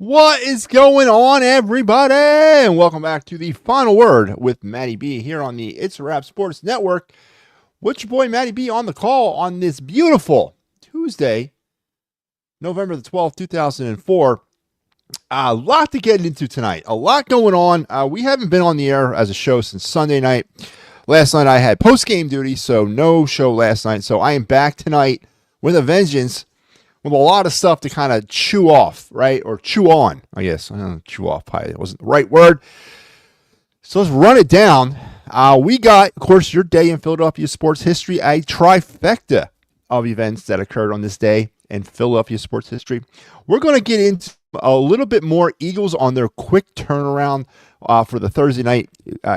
What is going on, everybody? And welcome back to the final word with MattyB here on the It's a Wrap Sports Network. With your boy MattyB on the call on this beautiful Tuesday, November the 12th, 2004. A lot to get into tonight. A lot going on. We haven't been on the air as a show since Sunday night. Last night I had post-game duty, so no show last night. So I am back tonight with a vengeance, with a lot of stuff to kind of chew off, right? Or chew on, I guess. I don't know, chew off, probably wasn't the right word. So let's run it down. We got, of course, your day in Philadelphia sports history, a trifecta of events that occurred on this day in Philadelphia sports history. We're going to get into a little bit more Eagles on their quick turnaround for the Thursday night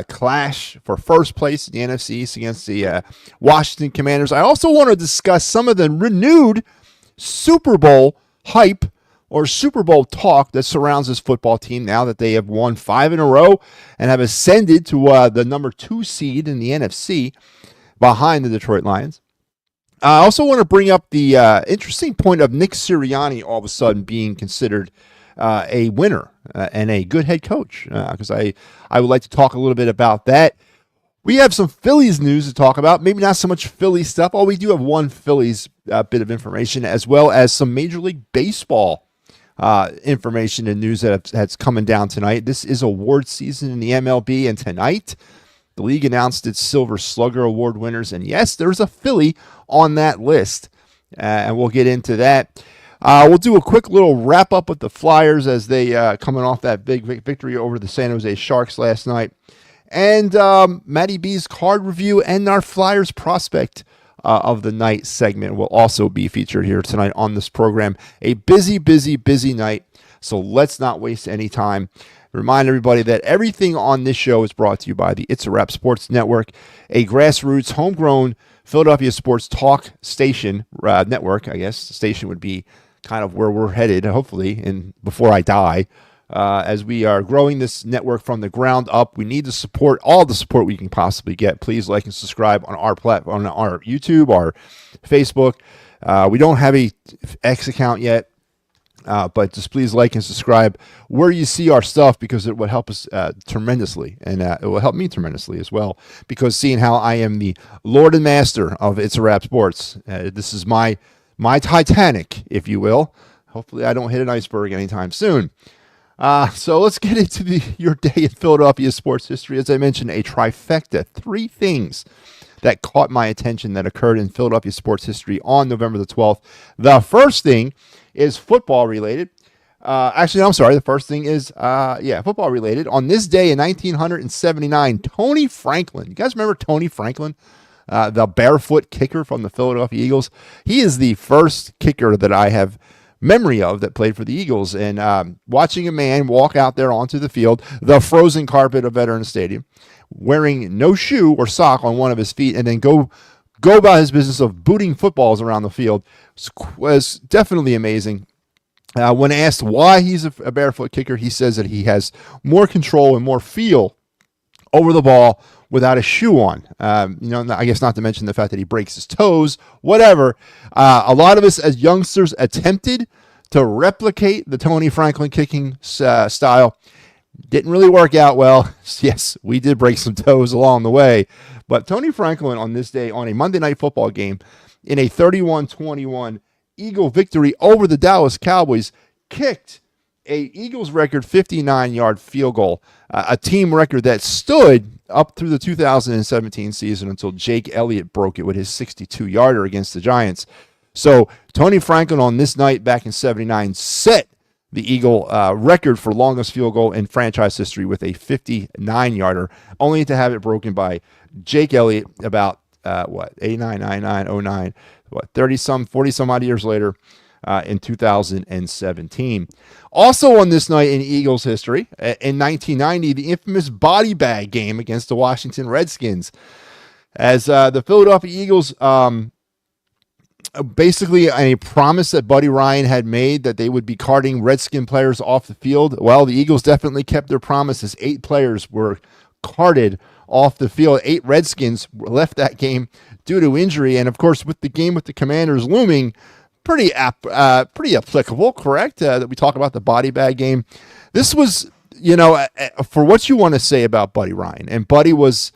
clash for first place in the NFC East against the Washington Commanders. I also want to discuss some of the renewed Super Bowl hype or Super Bowl talk that surrounds this football team now that they have won 5 in a row and have ascended to the number 2 seed in the NFC behind the Detroit Lions. I also want to bring up the interesting point of Nick Sirianni all of a sudden being considered a winner and a good head coach, because I would like to talk a little bit about that. We have some Phillies news to talk about, maybe not so much Philly stuff. Oh, we do have one Phillies bit of information, as well as some Major League Baseball information and news that's coming down tonight. This is award season in the MLB, and tonight the league announced its Silver Slugger Award winners, and yes, there's a Philly on that list, and we'll get into that. We'll do a quick little wrap-up with the Flyers as they coming off that big victory over the San Jose Sharks last night. And MattyB's card review and our Flyers prospect of the night segment will also be featured here tonight on this program. A busy night, so let's not waste any time. Remind everybody that everything on this show is brought to you by the It's a Wrap Sports Network, a grassroots, homegrown Philadelphia sports talk station network. I guess the station would be kind of where we're headed, hopefully, before I die. As we are growing this network from the ground up, we need the support, all the support we can possibly get. Please like and subscribe on our platform, on our YouTube, our Facebook. We don't have a X account yet, but just please like and subscribe where you see our stuff, because it would help us tremendously, and it will help me tremendously as well, because seeing how I am the Lord and Master of It's a Wrap Sports, this is my Titanic, if you will. Hopefully I don't hit an iceberg anytime soon. So let's get into your day in Philadelphia sports history. As I mentioned, a trifecta, 3 things that caught my attention that occurred in Philadelphia sports history on November the 12th. The first thing is football related. The first thing is, football related. On this day in 1979, Tony Franklin, you guys remember Tony Franklin? The barefoot kicker from the Philadelphia Eagles. He is the first kicker that I have memory of that played for the Eagles, and watching a man walk out there onto the field, the frozen carpet of Veterans Stadium, wearing no shoe or sock on one of his feet, and then go about his business of booting footballs around the field was definitely amazing. When asked why he's a barefoot kicker, he says that he has more control and more feel over the ball without a shoe on. I guess not to mention the fact that he breaks his toes, whatever. A lot of us as youngsters attempted to replicate the Tony Franklin kicking style. Didn't really work out well. Yes, we did break some toes along the way. But Tony Franklin on this day, on a Monday Night Football game, in a 31-21 Eagle victory over the Dallas Cowboys, kicked a Eagles record 59-yard field goal, a team record that stood up through the 2017 season until Jake Elliott broke it with his 62-yarder against the Giants. So Tony Franklin on this night back in 79 set the Eagle record for longest field goal in franchise history with a 59-yarder, only to have it broken by Jake Elliott about 89, 99, 09, 40-some odd years later in 2017. Also on this night in Eagles history, in 1990, the infamous body bag game against the Washington Redskins, as the Philadelphia Eagles, basically a promise that Buddy Ryan had made that they would be carting Redskin players off the field. Well, the Eagles definitely kept their promises. 8 players were carted off the field. 8 Redskins left that game due to injury. And of course, with the game with the Commanders looming, pretty applicable, correct? That we talk about the body bag game. This was, for what you want to say about Buddy Ryan, and Buddy was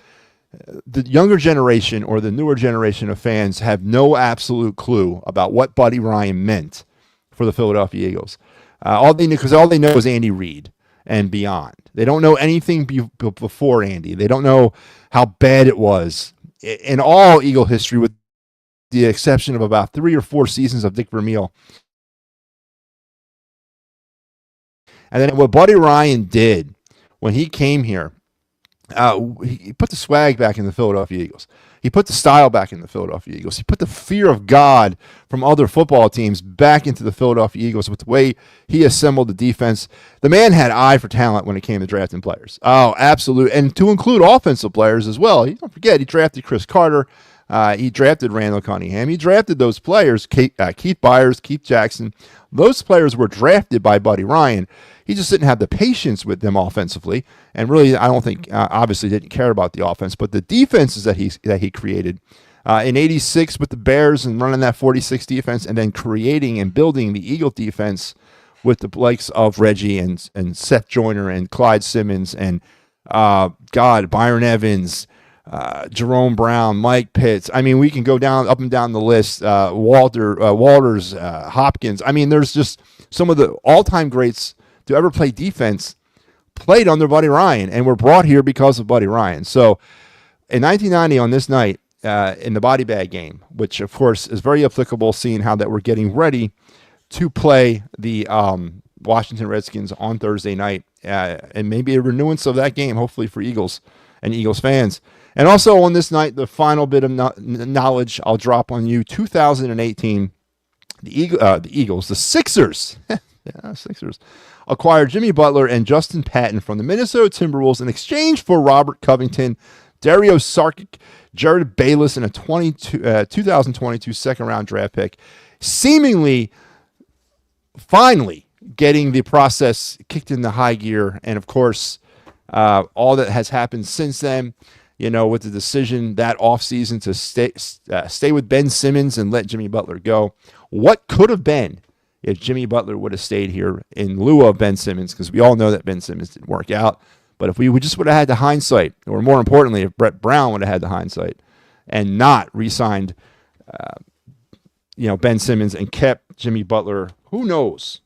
the younger generation or the newer generation of fans have no absolute clue about what Buddy Ryan meant for the Philadelphia Eagles. All they know is Andy Reid and beyond. They don't know anything before Andy. They don't know how bad it was in all Eagle history, with the exception of about 3 or 4 seasons of Dick Vermeil. And then what Buddy Ryan did when he came here, he put the swag back in the Philadelphia Eagles. He put the style back in the Philadelphia Eagles. He put the fear of God from other football teams back into the Philadelphia Eagles with the way he assembled the defense. The man had eye for talent when it came to drafting players. Oh, absolutely. And to include offensive players as well. Don't forget, he drafted Chris Carter. He drafted Randall Cunningham. He drafted those players, Keith Byers, Keith Jackson. Those players were drafted by Buddy Ryan. He just didn't have the patience with them offensively, and really, I don't think, obviously, didn't care about the offense. But the defenses that he created in '86 with the Bears and running that 46 defense, and then creating and building the Eagle defense with the likes of Reggie and Seth Joyner and Clyde Simmons and Byron Evans, Jerome Brown, Mike Pitts. I mean, we can go up and down the list. Walters, Hopkins. I mean, there's just some of the all-time greats to ever play defense played under Buddy Ryan and were brought here because of Buddy Ryan. So in 1990 on this night in the body bag game, which of course is very applicable seeing how that we're getting ready to play the Washington Redskins on Thursday night, and maybe a renewance of that game, hopefully for Eagles and Eagles fans. And also on this night, the final bit of knowledge I'll drop on you, 2018, the Sixers, Sixers, acquired Jimmy Butler and Justin Patton from the Minnesota Timberwolves in exchange for Robert Covington, Dario Saric, Jared Bayless, and a 2022 second-round draft pick, seemingly, finally, getting the process kicked into high gear. And, of course, all that has happened since then, with the decision that offseason to stay with Ben Simmons and let Jimmy Butler go. What could have been if Jimmy Butler would have stayed here in lieu of Ben Simmons, because we all know that Ben Simmons didn't work out. But if we would have had the hindsight, or more importantly, if Brett Brown would have had the hindsight and not re-signed Ben Simmons and kept Jimmy Butler, who knows?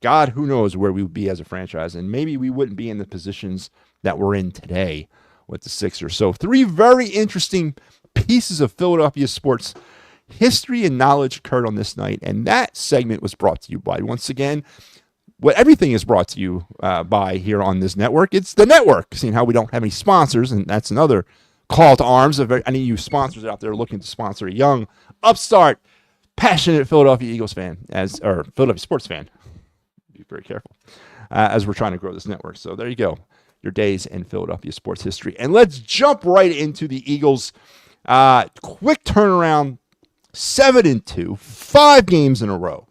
God, who knows where we would be as a franchise. And maybe we wouldn't be in the positions that we're in today with the Sixers. So 3 very interesting pieces of Philadelphia sports history and knowledge occurred on this night, and that segment was brought to you by, once again, what everything is brought to you by here on this network. It's the network, seeing how we don't have any sponsors, and that's another call to arms of any of you sponsors out there looking to sponsor a young, upstart, passionate Philadelphia Eagles fan, or Philadelphia sports fan. Be very careful as we're trying to grow this network. So there you go, your days in Philadelphia sports history. And let's jump right into the Eagles. Quick turnaround. 7-2, 5 games in a row.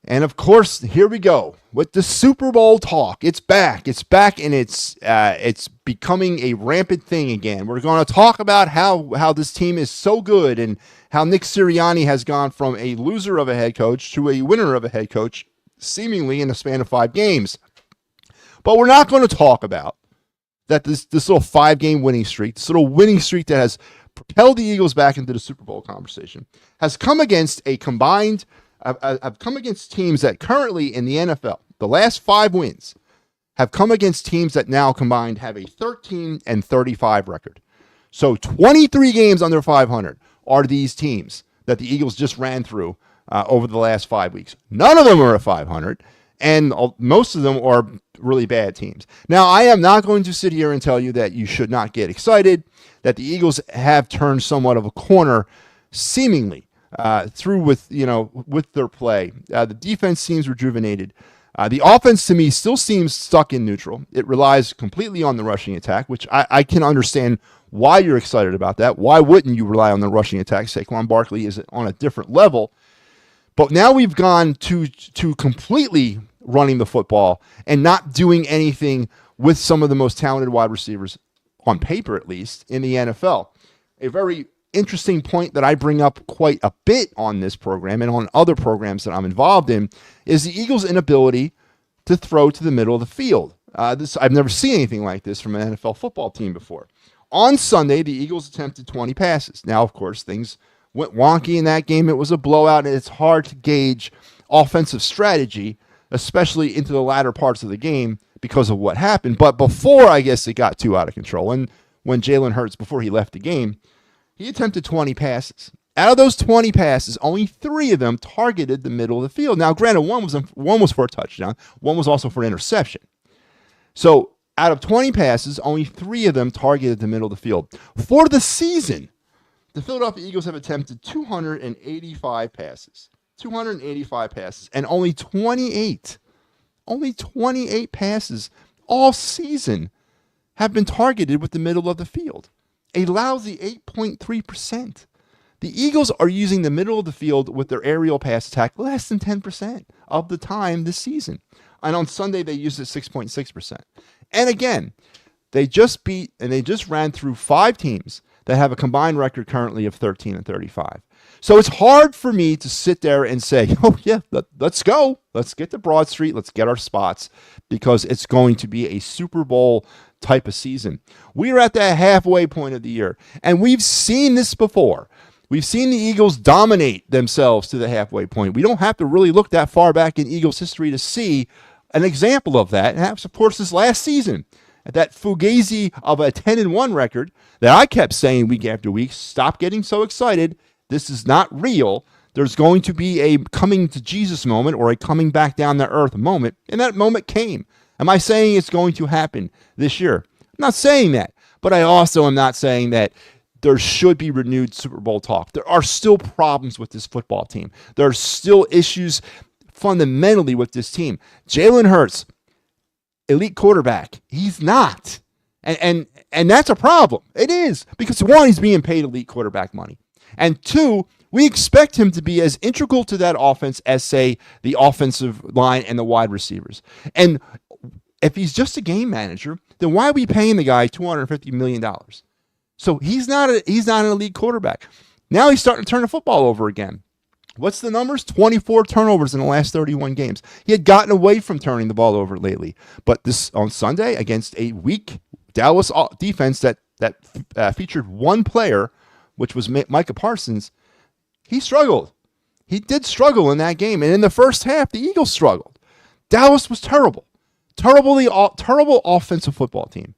And of course, here we go with the Super Bowl talk. It's back, and it's becoming a rampant thing again. We're going to talk about how this team is so good and how Nick Sirianni has gone from a loser of a head coach to a winner of a head coach, seemingly in a span of 5 games. But we're not going to talk about that this little 5-game winning streak, this little winning streak that has propelled the Eagles back into the Super Bowl conversation, has come against teams that currently in the NFL, the last 5 wins, have come against teams that now combined have a 13-35 record. So 23 games under 500 are these teams that the Eagles just ran through over the last 5 weeks. None of them are at 500, and most of them are really bad teams. Now, I am not going to sit here and tell you that you should not get excited, that the Eagles have turned somewhat of a corner, seemingly, through with their play. The defense seems rejuvenated. The offense, to me, still seems stuck in neutral. It relies completely on the rushing attack, which I can understand why you're excited about that. Why wouldn't you rely on the rushing attack? Saquon Barkley is on a different level. But now we've gone to completely running the football and not doing anything with some of the most talented wide receivers, on paper at least, in the NFL. A very interesting point that I bring up quite a bit on this program and on other programs that I'm involved in is the Eagles' inability to throw to the middle of the field. I've never seen anything like this from an NFL football team before. On Sunday, the Eagles attempted 20 passes. Now, of course, things went wonky in that game. It was a blowout, and it's hard to gauge offensive strategy, especially into the latter parts of the game because of what happened. But before, I guess, it got too out of control. And when Jalen Hurts, before he left the game, he attempted 20 passes. Out of those 20 passes, only 3 of them targeted the middle of the field. Now, granted, one was for a touchdown. One was also for an interception. So out of 20 passes, only 3 of them targeted the middle of the field. For the season, the Philadelphia Eagles have attempted 285 passes. 285 passes, and only 28 passes all season have been targeted with the middle of the field. A lousy 8.3%. The Eagles are using the middle of the field with their aerial pass attack less than 10% of the time this season. And on Sunday, they used it 6.6%. And again, they just ran through 5 teams that have a combined record currently of 13-35. So it's hard for me to sit there and say, oh, yeah, let's go. Let's get to Broad Street. Let's get our spots, because it's going to be a Super Bowl type of season. We are at the halfway point of the year, and we've seen this before. We've seen the Eagles dominate themselves to the halfway point. We don't have to really look that far back in Eagles history to see an example of that. And that's, of course, this last season. That fugazi of a 10-1 record that I kept saying week after week, stop getting so excited. This is not real. There's going to be a coming to Jesus moment or a coming back down to earth moment. And that moment came. Am I saying it's going to happen this year? I'm not saying that. But I also am not saying that there should be renewed Super Bowl talk. There are still problems with this football team. There are still issues fundamentally with this team. Jalen Hurts, elite quarterback. He's not. And that's a problem. It is. Because 1, he's being paid elite quarterback money. And 2, we expect him to be as integral to that offense as, say, the offensive line and the wide receivers. And if he's just a game manager, then why are we paying the guy $250 million? So he's not an elite quarterback. Now he's starting to turn the football over again. What's the numbers? 24 turnovers in the last 31 games. He had gotten away from turning the ball over lately. But this on Sunday against a weak Dallas defense that featured one player, which was Micah Parsons, he struggled. He did struggle in that game. And in the first half, the Eagles struggled. Dallas was terrible. Terrible offensive football team.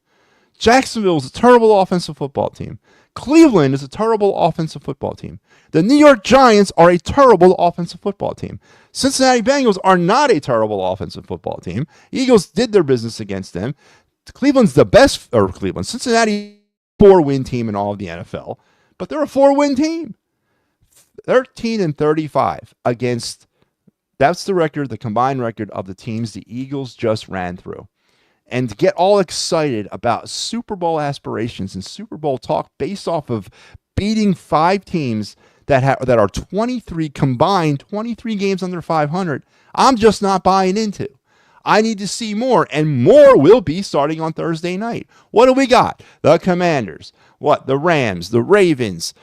Jacksonville is a terrible offensive football team. Cleveland is a terrible offensive football team. The New York Giants are a terrible offensive football team. Cincinnati Bengals are not a terrible offensive football team. Eagles did their business against them. Cincinnati 4-win team in all of the NFL, but they're a 4-win team. 13-35 against, that's the record, the combined record of the teams the Eagles just ran through. And to get all excited about Super Bowl aspirations and Super Bowl talk based off of beating 5 teams that are 23 games under 500, I'm just not buying into. I need to see more, and more will be starting on Thursday night. What do we got? The Commanders. The Rams, the Ravens,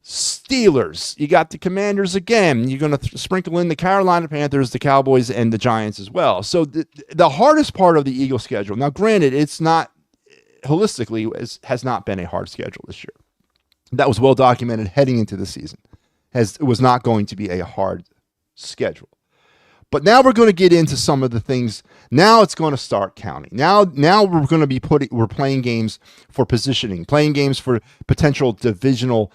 Steelers. You got the Commanders again. You're going to sprinkle in the Carolina Panthers, the Cowboys, and the Giants as well. So the hardest part of the Eagles schedule, now granted, it's not, holistically, has not been a hard schedule this year. That was well documented heading into the season. It was not going to be a hard schedule. But now we're going to get into some of the things. Now it's going to start counting. Now we're going to be we're playing games for positioning, playing games for potential divisional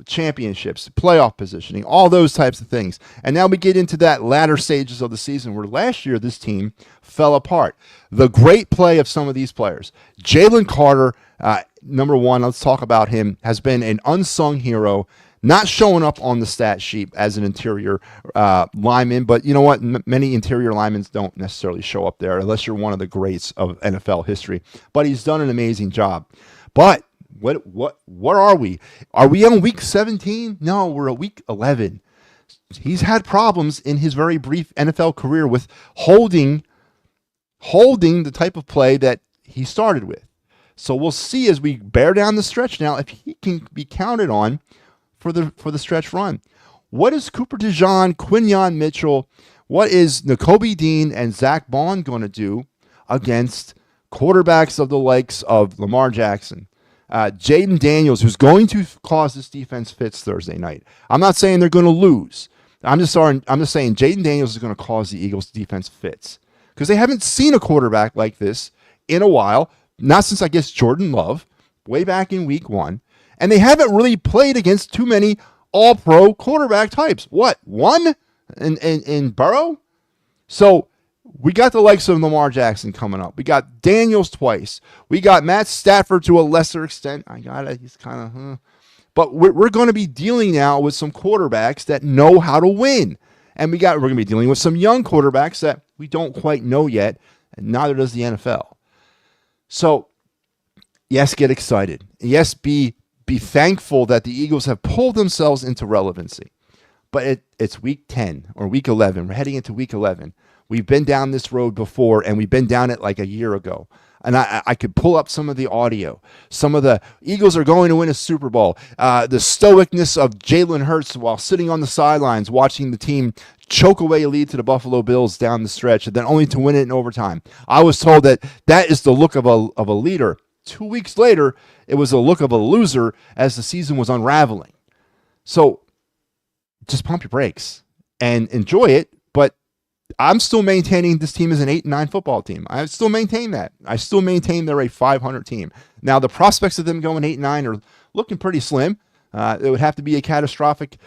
championships, playoff positioning, all those types of things. And now we get into that latter stages of the season where last year this team fell apart. The great play of some of these players. Jalen Carter, number 1, let's talk about him, has been an unsung hero, not showing up on the stat sheet as an interior lineman, but you know what? Many interior linemen don't necessarily show up there unless you're one of the greats of NFL history. But he's done an amazing job. But what are we? Are we on week 17? No, we're at week 11. He's had problems in his very brief NFL career with holding the type of play that he started with. So we'll see as we bear down the stretch now if he can be counted on for the stretch run. What is Cooper DeJean, Quinyon Mitchell, what is Nakobe Dean and Zach Bond going to do against quarterbacks of the likes of Lamar Jackson, Jaden Daniels, who's going to cause this defense fits Thursday night? I'm not saying they're going to lose. I'm just saying Jaden Daniels is going to cause the Eagles defense fits because they haven't seen a quarterback like this in a while, not since, I guess, Jordan Love, way back in week 1. And they haven't really played against too many all-pro quarterback types. What, one in Burrow? So we got the likes of Lamar Jackson coming up. We got Daniels twice. We got Matt Stafford to a lesser extent. I got it. He's kind of, But we're going to be dealing now with some quarterbacks that know how to win. And we're going to be dealing with some young quarterbacks that we don't quite know yet, and neither does the NFL. So, yes, get excited. Yes, be thankful that the Eagles have pulled themselves into relevancy. But it's week 10 or week 11. We're heading into week 11. We've been down this road before, and we've been down it like a year ago. And I could pull up some of the audio. Some of the Eagles are going to win a Super Bowl. The stoicness of Jalen Hurts while sitting on the sidelines watching the team choke away a lead to the Buffalo Bills down the stretch, and then only to win it in overtime. I was told that is the look of a leader. 2 weeks later, it was a look of a loser as the season was unraveling. So just pump your brakes and enjoy it. But I'm still maintaining this team is an 8-9 football team. I still maintain that. I still maintain they're a 500 team. Now, the prospects of them going 8-9 are looking pretty slim. It would have to be a catastrophic,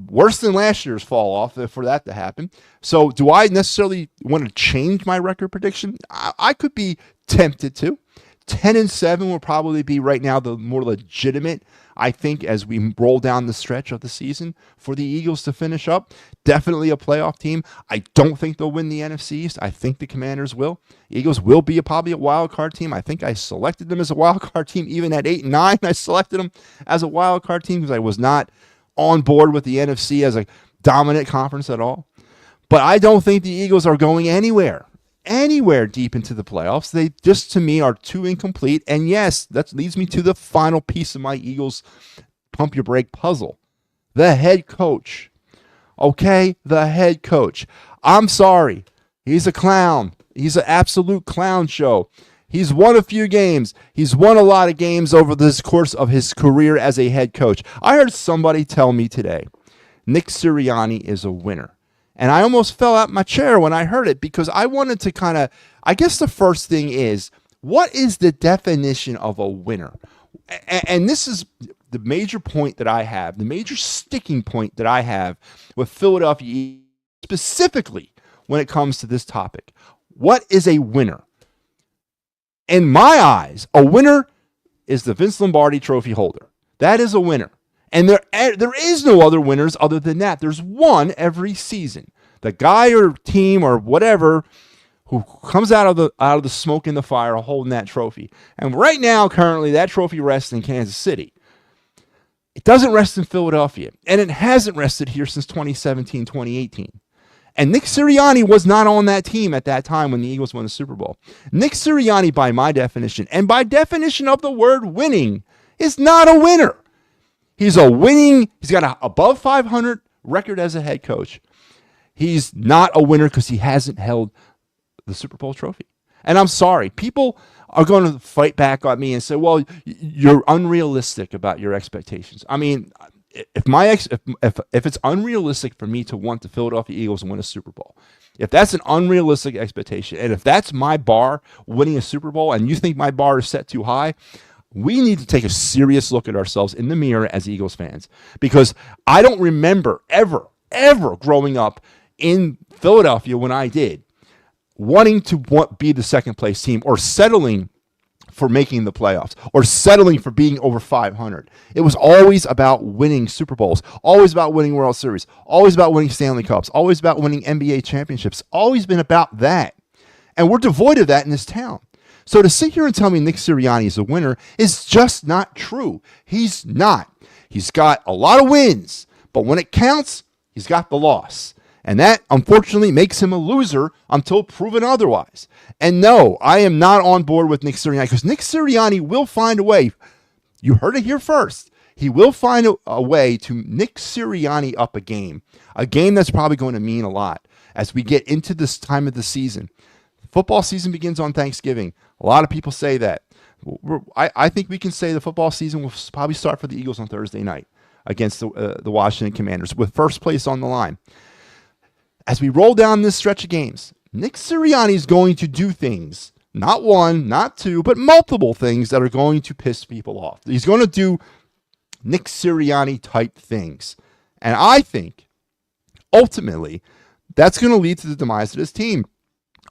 worse than last year's fall off for that to happen. So do I necessarily want to change my record prediction? I could be tempted to. 10-7 will probably be right now the more legitimate, I think, as we roll down the stretch of the season for the Eagles to finish up. Definitely a playoff team. I don't think they'll win the NFC East. I think the Commanders will. Eagles will be probably a wild card team. I think I selected them as a wild card team. Even at 8-9, I selected them as a wild card team because I was not on board with the NFC as a dominant conference at all. But I don't think the Eagles are going anywhere deep into the playoffs. They just, to me, are too incomplete. And yes, that leads me to the final piece of my Eagles pump your brake puzzle. The head coach. Okay, the head coach. I'm sorry. He's a clown. He's an absolute clown show. He's won a few games. He's won a lot of games over this course of his career as a head coach. I heard somebody tell me today, Nick Sirianni is a winner. And I almost fell out my chair when I heard it because I wanted to I guess the first thing is, what is the definition of a winner? And this is the major point that I have, the major sticking point that I have with Philadelphia specifically when it comes to this topic. What is a winner? In my eyes, a winner is the Vince Lombardi Trophy holder. That is a winner. And there is no other winners other than that. There's one every season. The guy or team or whatever who comes out of the smoke and the fire holding that trophy. And right now, currently, that trophy rests in Kansas City. It doesn't rest in Philadelphia. And it hasn't rested here since 2017, 2018. And Nick Sirianni was not on that team at that time when the Eagles won the Super Bowl. Nick Sirianni, by my definition, and by definition of the word winning, is not a winner. He's got an above 500 record as a head coach. He's not a winner because he hasn't held the Super Bowl trophy. And I'm sorry, people are going to fight back on me and say, well, you're unrealistic about your expectations. I mean, if it's unrealistic for me to want the Philadelphia Eagles to win a Super Bowl, if that's an unrealistic expectation, and if that's my bar, winning a Super Bowl, and you think my bar is set too high, we need to take a serious look at ourselves in the mirror as Eagles fans, because I don't remember ever growing up in Philadelphia when I did, wanting to be the second place team or settling for making the playoffs or settling for being over 500. It was always about winning Super Bowls, always about winning World Series, always about winning Stanley Cups, always about winning NBA championships, always been about that. And we're devoid of that in this town. So to sit here and tell me Nick Sirianni is a winner is just not true. He's not. He's got a lot of wins, but when it counts, he's got the loss. And that, unfortunately, makes him a loser until proven otherwise. And no, I am not on board with Nick Sirianni because Nick Sirianni will find a way. You heard it here first. He will find a way to Nick Sirianni up a game that's probably going to mean a lot as we get into this time of the season. Football season begins on Thanksgiving. A lot of people say that. I think we can say the football season will probably start for the Eagles on Thursday night against the Washington Commanders with first place on the line. As we roll down this stretch of games, Nick Sirianni is going to do things, not one, not two, but multiple things that are going to piss people off. He's going to do Nick Sirianni type things. And I think, ultimately, that's going to lead to the demise of this team.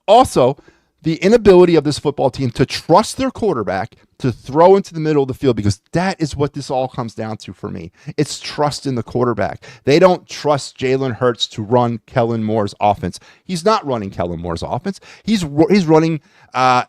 Also, the inability of this football team to trust their quarterback to throw into the middle of the field, because that is what this all comes down to for me. It's trust in the quarterback. They don't trust Jalen Hurts to run Kellen Moore's offense. He's not running Kellen Moore's offense. He's running the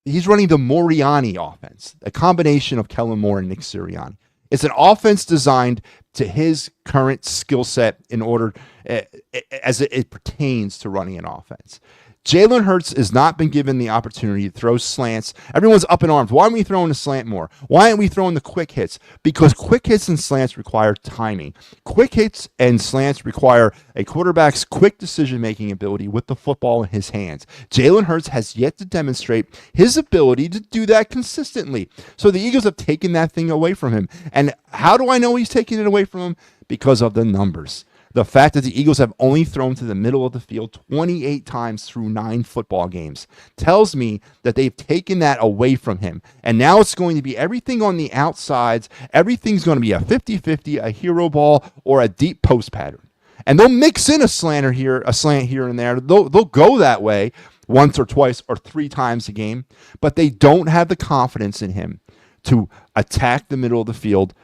Moriani offense, a combination of Kellen Moore and Nick Sirianni. It's an offense designed to his current skill set in order as it pertains to running an offense. Jalen Hurts has not been given the opportunity to throw slants. Everyone's up in arms. Why aren't we throwing the slant more? Why aren't we throwing the quick hits? Because quick hits and slants require timing. Quick hits and slants require a quarterback's quick decision-making ability with the football in his hands. Jalen Hurts has yet to demonstrate his ability to do that consistently. So the Eagles have taken that thing away from him. And how do I know he's taking it away from him? Because of the numbers. The fact that the Eagles have only thrown to the middle of the field 28 times through 9 football games tells me that they've taken that away from him. And now it's going to be everything on the outsides. Everything's going to be a 50-50, a hero ball, or a deep post pattern. And they'll mix in a slant here and there. They'll go that way once or twice or 3 times a game. But they don't have the confidence in him to attack the middle of the field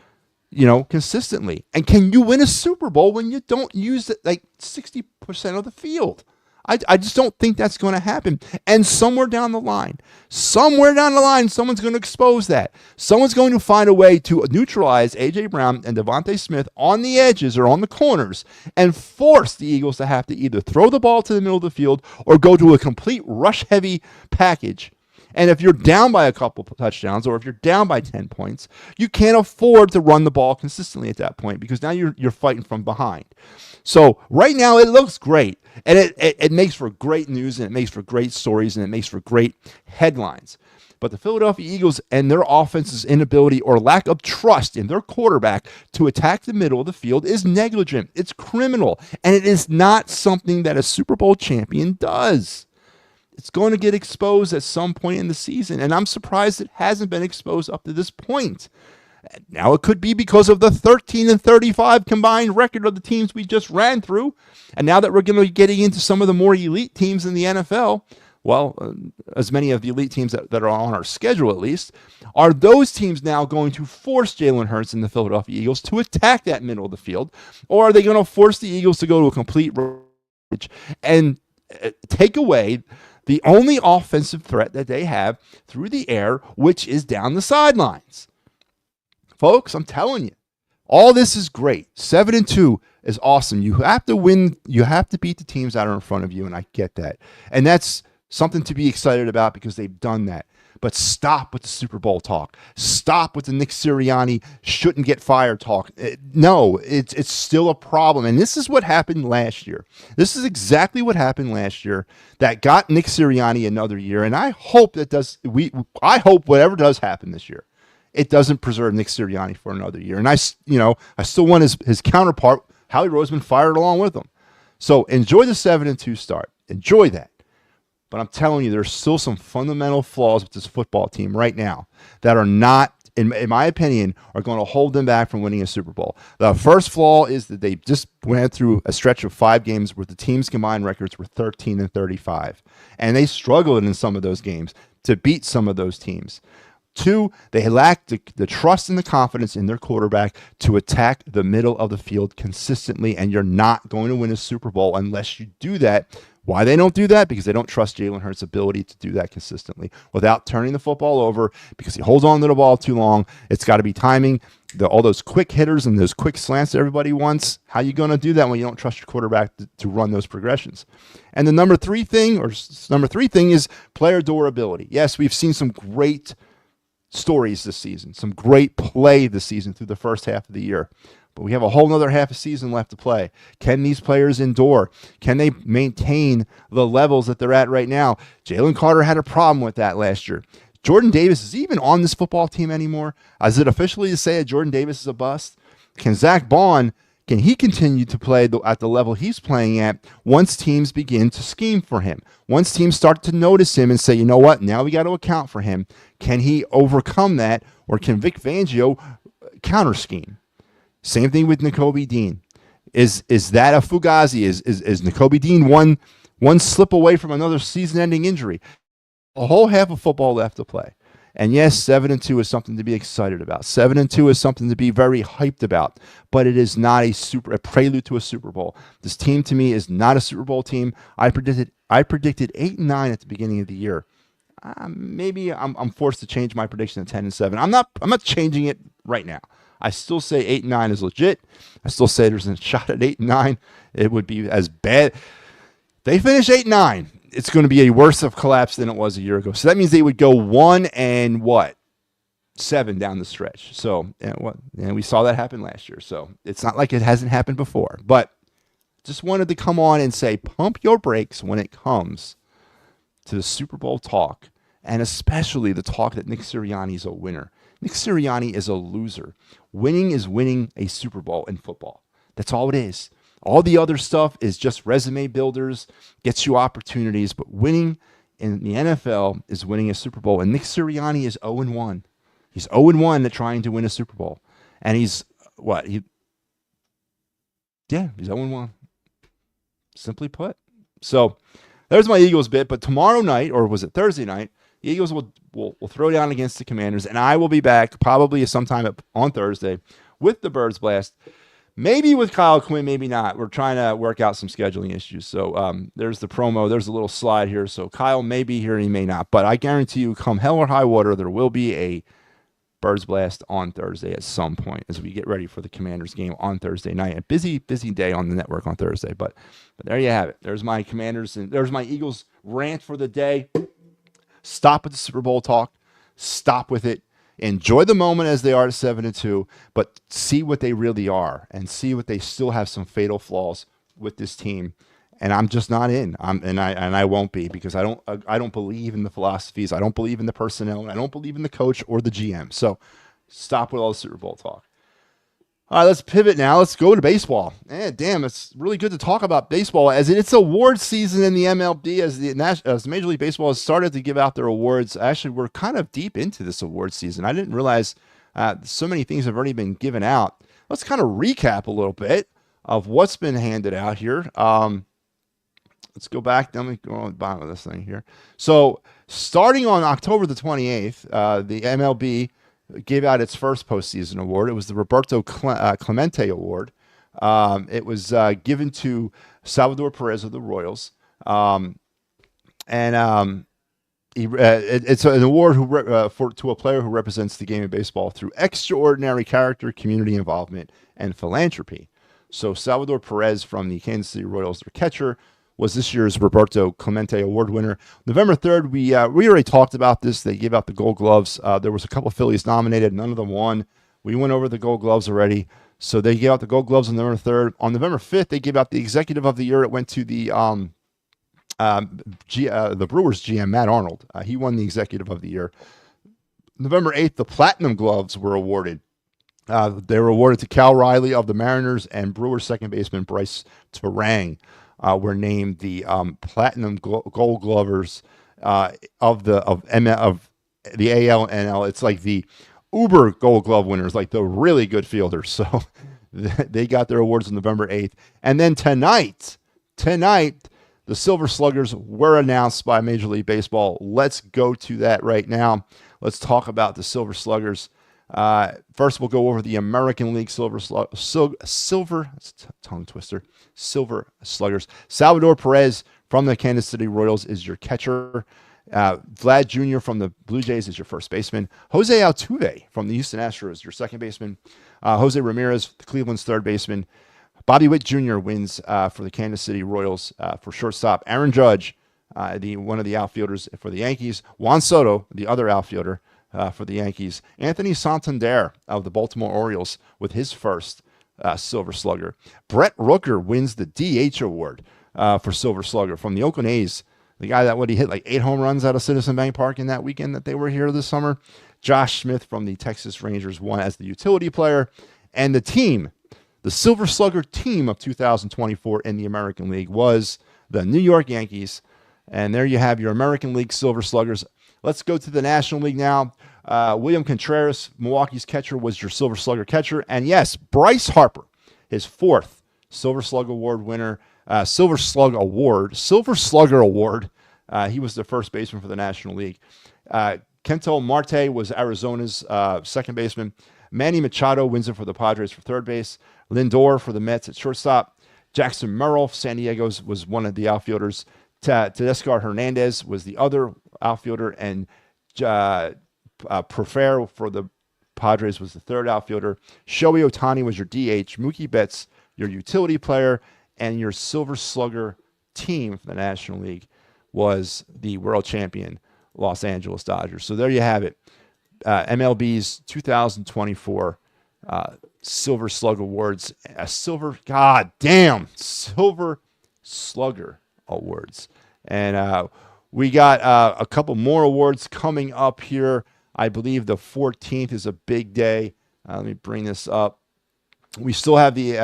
consistently. And can you win a Super Bowl when you don't use it like 60% of the field? I just don't think that's going to happen. And somewhere down the line, someone's going to expose that. Someone's going to find a way to neutralize A.J. Brown and Devontae Smith on the edges or on the corners and force the Eagles to have to either throw the ball to the middle of the field or go to a complete rush-heavy package. And if you're down by a couple touchdowns or if you're down by 10 points, you can't afford to run the ball consistently at that point because now you're fighting from behind. So right now it looks great, and it makes for great news, and it makes for great stories, and it makes for great headlines. But the Philadelphia Eagles and their offense's inability or lack of trust in their quarterback to attack the middle of the field is negligent. It's criminal, and it is not something that a Super Bowl champion does. It's going to get exposed at some point in the season, and I'm surprised it hasn't been exposed up to this point. Now, it could be because of the 13-35 combined record of the teams we just ran through, and now that we're going to be getting into some of the more elite teams in the NFL, as many of the elite teams that are on our schedule at least, are those teams now going to force Jalen Hurts and the Philadelphia Eagles to attack that middle of the field, or are they going to force the Eagles to go to a complete and take away the only offensive threat that they have through the air, which is down the sidelines? Folks, I'm telling you, all this is great. 7-2 is awesome. You have to win. You have to beat the teams that are in front of you, and I get that. And that's something to be excited about because they've done that. But stop with the Super Bowl talk. Stop with the Nick Sirianni shouldn't get fired talk. No, it's still a problem. And this is what happened last year. This is exactly what happened last year that got Nick Sirianni another year. And I hope I hope whatever does happen this year, it doesn't preserve Nick Sirianni for another year. And I still want his counterpart, Howie Roseman, fired along with him. So enjoy the 7-2 start. Enjoy that. But I'm telling you, there's still some fundamental flaws with this football team right now that are not, in my opinion, are going to hold them back from winning a Super Bowl. The first flaw is that they just went through a stretch of 5 games where the team's combined records were 13-35. And they struggled in some of those games to beat some of those teams. 2, they lacked the trust and the confidence in their quarterback to attack the middle of the field consistently, and you're not going to win a Super Bowl unless you do that. Why they don't do that? Because they don't trust Jalen Hurts' ability to do that consistently without turning the football over because he holds on to the ball too long. It's got to be timing. All those quick hitters and those quick slants that everybody wants, how are you going to do that when you don't trust your quarterback to run those progressions? And the number three thing is player durability. Yes, we've seen some great stories this season, some great play this season through the first half of the year. But we have a whole nother half a season left to play. Can these players endure? Can they maintain the levels that they're at right now? Jalen Carter had a problem with that last year. Jordan Davis is even on this football team anymore. Is it officially to say that Jordan Davis is a bust? Can Zach Bond, can he continue to play at the level he's playing at once teams begin to scheme for him? Once teams start to notice him and say, you know what, now we got to account for him. Can he overcome that, or can Vic Fangio counter scheme? Same thing with Nakobe Dean. Is that a fugazi? Is Nakobe Dean one slip away from another season-ending injury? A whole half of football left to play. And yes, 7-2 is something to be excited about. 7-2 is something to be very hyped about. But it is not a prelude to a Super Bowl. This team to me is not a Super Bowl team. I predicted 8-9 at the beginning of the year. Maybe I'm forced to change my prediction to 10-7. I'm not changing it right now. I still say 8-9 is legit. I still say there's a shot at 8-9. It would be as bad. They finish 8-9. It's going to be a worse of collapse than it was a year ago. So that means they would go 1-7 down the stretch. So and we saw that happen last year. So it's not like it hasn't happened before. But just wanted to come on and say, pump your brakes when it comes to the Super Bowl talk, and especially the talk that Nick Sirianni is a winner. Nick Sirianni is a loser. Winning is winning a Super Bowl in football. That's all it is. All the other stuff is just resume builders, gets you opportunities, but winning in the NFL is winning a Super Bowl. And Nick Sirianni is 0-1. He's 0-1 at trying to win a Super Bowl. And he's what? He's 0-1. Simply put. So there's my Eagles bit. But tomorrow night, or was it Thursday night, the Eagles will throw down against the Commanders, and I will be back probably sometime on Thursday with the Birds Blast. Maybe with Kyle Quinn, maybe not. We're trying to work out some scheduling issues. So there's the promo. There's a little slide here. So Kyle may be here and he may not. But I guarantee you, come hell or high water, there will be a Birds Blast on Thursday at some point as we get ready for the Commanders game on Thursday night. A busy day on the network on Thursday. But there you have it. There's my Commanders and there's my Eagles rant for the day. Stop with the Super Bowl talk. Stop with it. Enjoy the moment as they are at 7-2, but see what they really are and see what they still have some fatal flaws with this team. And I'm just not in. I won't be, because I don't believe in the philosophies. I don't believe in the personnel. And I don't believe in the coach or the GM. So stop with all the Super Bowl talk. All right, let's pivot now. Let's go to baseball. Damn, it's really good to talk about baseball as it's award season in the MLB as Major League Baseball has started to give out their awards. Actually, we're kind of deep into this award season. I didn't realize so many things have already been given out. Let's kind of recap a little bit of what's been handed out here. Let's go back. Let me go on the bottom of this thing here. So starting on October the 28th, the MLB gave out its first postseason award. It was the Roberto Clemente Award. It was given to Salvador Perez of the Royals. It's an award to a player who represents the game of baseball through extraordinary character, community involvement, and philanthropy. So Salvador Perez from the Kansas City Royals, their catcher, was this year's Roberto Clemente Award winner. November 3rd, we already talked about this. They gave out the Gold Gloves. There was a couple of Phillies nominated. None of them won. We went over the Gold Gloves already. So they gave out the Gold Gloves on November 3rd. On November 5th, they gave out the Executive of the Year. It went to the Brewers GM, Matt Arnold. He won the Executive of the Year. November 8th, the Platinum Gloves were awarded. They were awarded to Cal Riley of the Mariners, and Brewers second baseman Bryce Terang were named the Platinum Gold Glovers of the AL and NL. It's like the Uber Gold Glove winners, like the really good fielders. So they got their awards on November 8th. And then tonight, the Silver Sluggers were announced by Major League Baseball. Let's go to that right now. Let's talk about the Silver Sluggers. First, we'll go over the American League Silver Sluggers. Salvador Perez from the Kansas City Royals is your catcher. Vlad Jr. from the Blue Jays is your first baseman. Jose Altuve from the Houston Astros, your second baseman. Jose Ramirez, the Cleveland's third baseman. Bobby Witt Jr. wins for the Kansas City Royals for shortstop. Aaron Judge, one of the outfielders for the Yankees. Juan Soto, the other outfielder for the Yankees. Anthony Santander of the Baltimore Orioles with his first Silver Slugger. Brett Rooker wins the DH award for Silver Slugger from the Oakland A's. The guy that he hit like 8 home runs out of Citizen Bank Park in that weekend that they were here this summer. Josh Smith from the Texas Rangers won as the utility player. And the team, the Silver Slugger team of 2024 in the American League was the New York Yankees. And there you have your American League Silver Sluggers. Let's go to the National League now. William Contreras, Milwaukee's catcher, was your Silver Slugger catcher. And yes, Bryce Harper, his 4th Silver Slug Award winner. Silver Slugger Award. He was the first baseman for the National League. Kento Marte was Arizona's second baseman. Manny Machado wins it for the Padres for third base. Lindor for the Mets at shortstop. Jackson Merrill, San Diego's, was one of the outfielders. Teoscar Hernandez was the other outfielder. And Prefer for the Padres was the third outfielder. Shohei Ohtani was your DH. Mookie Betts, your utility player. And your Silver Slugger team for the National League was the world champion Los Angeles Dodgers. So there you have it. MLB's 2024 Silver Slug Awards. Silver Slugger Awards. And we got a couple more awards coming up here. I believe the 14th is a big day. Let me bring this up. We still have the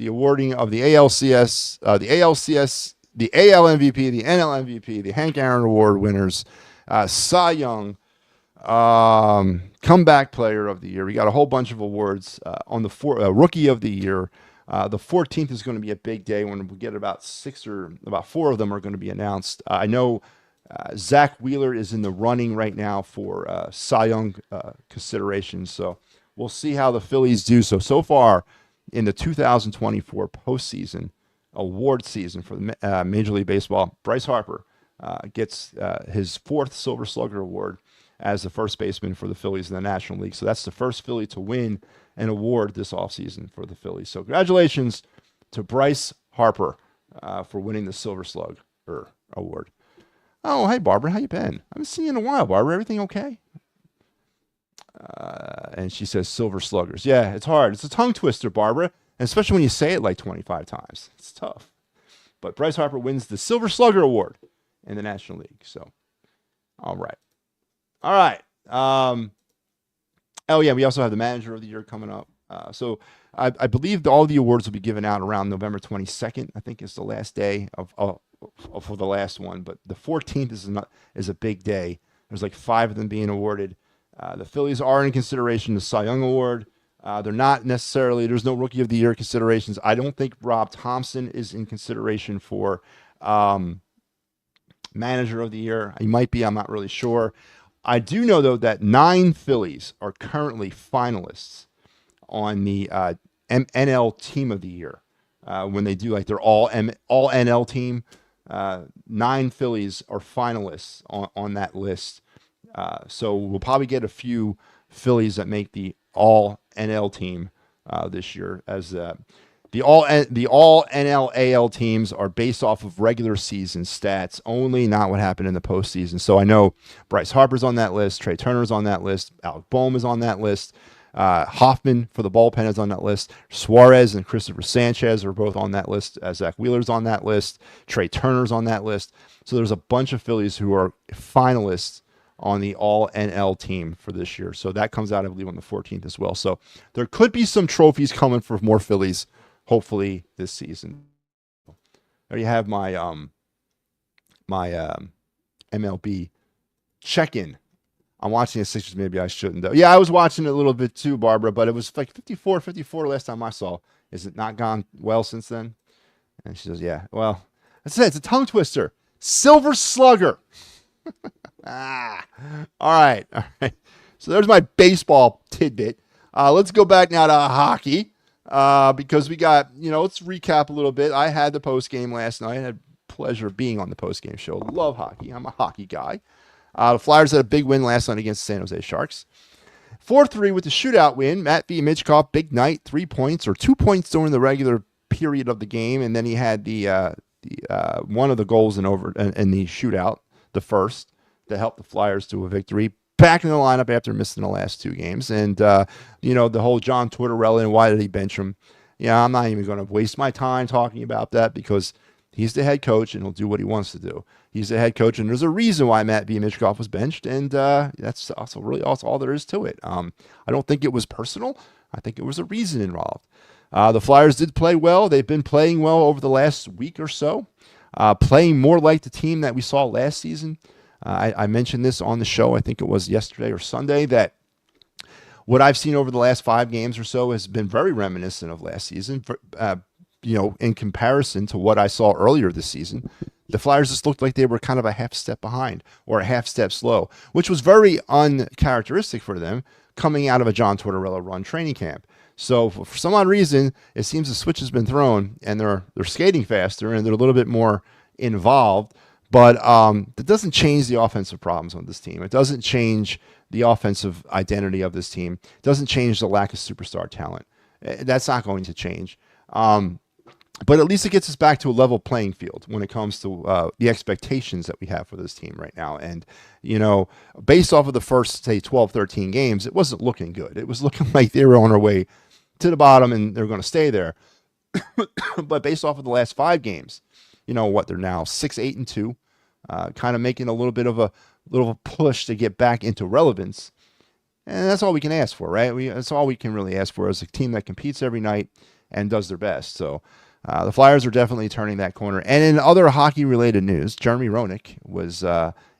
awarding of the ALCS, the AL MVP, the NL MVP, the Hank Aaron Award winners, Cy Young, Comeback Player of the Year. We got a whole bunch of awards on the Rookie of the Year. The 14th is going to be a big day when we get about 4 of them are going to be announced. I know Zach Wheeler is in the running right now for Cy Young considerations, so we'll see how the Phillies do. So far in the 2024 postseason award season for the Major League Baseball, Bryce Harper gets his 4th Silver Slugger award as the first baseman for the Phillies in the National League. So that's the first Philly to win an award this offseason for the Phillies. So congratulations to Bryce Harper for winning the Silver Slugger award. Oh, hey, Barbara, how you been? I haven't seen you in a while, Barbara. Everything okay? And she says Silver Sluggers. Yeah, it's hard. It's a tongue twister, Barbara, and especially when you say it like 25 times. It's tough. But Bryce Harper wins the Silver Slugger Award in the National League. So, all right. Oh, yeah, we also have the Manager of the Year coming up. So I believe all the awards will be given out around November 22nd, I think is the last day for the last one. But the 14th is a big day. There's like 5 of them being awarded. The Phillies are in consideration the Cy Young Award. They're not necessarily, there's no Rookie of the Year considerations. I don't think Rob Thompson is in consideration for Manager of the Year. He might be, I'm not really sure. I do know, though, that 9 Phillies are currently finalists on the NL Team of the Year. When they do like their all NL team, 9 Phillies are finalists on that list. So we'll probably get a few Phillies that make the all NL team this year, as the all NL AL teams are based off of regular season stats only, not what happened in the postseason. So I know Bryce Harper's on that list, Trey Turner's on that list, Alec Boehm is on that list, Hoffman for the bullpen is on that list, Suarez and Christopher Sanchez are both on that list, Zach Wheeler's on that list, Trey Turner's on that list. So there's a bunch of Phillies who are finalists on the all NL team for this year. So that comes out, I believe, on the 14th as well. So there could be some trophies coming for more Phillies, hopefully this season. There you have my MLB check-in. I'm watching the Sixers. Maybe I shouldn't, though. Yeah, I was watching it a little bit too, Barbara, but it was like 54 last time I saw. Is it not gone well since then? And she says, yeah. Well, that's it. It's a tongue twister. Silver Slugger. All right. So there's my baseball tidbit. Let's go back now to hockey because we got, let's recap a little bit. I had the post game last night. I had the pleasure of being on the post game show. Love hockey. I'm a hockey guy. The Flyers had a big win last night against the San Jose Sharks. 4-3 with the shootout win. MattyB Michkov, big night, 3 points or 2 points during the regular period of the game, and then he had the one of the goals in the shootout, the first, that helped the Flyers to a victory. back in the lineup after missing the last 2 games. And, the whole John Tortorella and why did he bench him? I'm not even going to waste my time talking about that because he's the head coach and he'll do what he wants to do. He's the head coach, and there's a reason why MattyB Michkov was benched, and that's also really also all there is to it. I don't think it was personal. I think it was a reason involved. The Flyers did play well. They've been playing well over the last week or so, playing more like the team that we saw last season. I mentioned this on the show, I think it was yesterday or Sunday, that what I've seen over the last 5 games or so has been very reminiscent of last season. In comparison to what I saw earlier this season, the Flyers just looked like they were kind of a half step behind or a half step slow, which was very uncharacteristic for them coming out of a John Tortorella run training camp. So for some odd reason, it seems the switch has been thrown and they're skating faster and they're a little bit more involved. But that doesn't change the offensive problems on this team. It doesn't change the offensive identity of this team. It doesn't change the lack of superstar talent. That's not going to change. But at least it gets us back to a level playing field when it comes to the expectations that we have for this team right now. And, based off of the first, say, 12, 13 games, it wasn't looking good. It was looking like they were on their way to the bottom and they're going to stay there. But based off of the last 5 games, they're now 6-8-2, kind of making a little bit of a push to get back into relevance. And that's all we can ask for, right? That's all we can really ask for is a team that competes every night and does their best. So the Flyers are definitely turning that corner. And in other hockey-related news, Jeremy Roenick was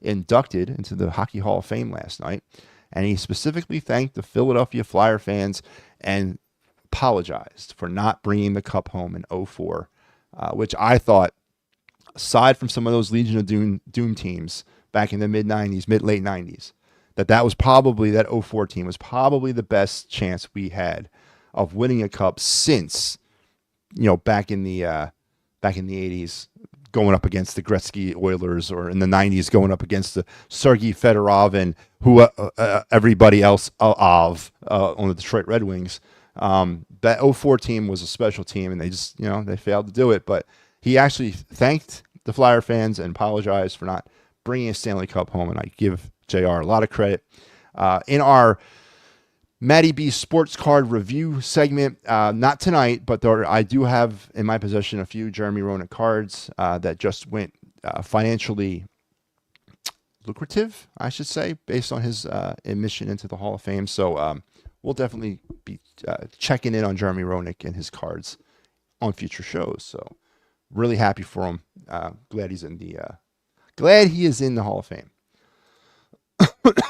inducted into the Hockey Hall of Fame last night, and he specifically thanked the Philadelphia Flyer fans and apologized for not bringing the cup home in 2004, which I thought, aside from some of those Legion of Doom teams back in the late 90s, that was probably, that 2004 team was probably the best chance we had of winning a cup since, back in the 80s, going up against the Gretzky Oilers, or in the 90s going up against the Sergei Fedorov and everybody else on the Detroit Red Wings. That 2004 team was a special team, and they just, they failed to do it. But he actually thanked the Flyer fans and apologized for not bringing a Stanley Cup home, and I give JR a lot of credit. In our MattyB Sports Card Review segment, not tonight, but I do have in my possession a few Jeremy Roenick cards that just went financially lucrative, I should say, based on his admission into the Hall of Fame. So we'll definitely be checking in on Jeremy Roenick and his cards on future shows. So really happy for him. Glad he is in the Hall of Fame.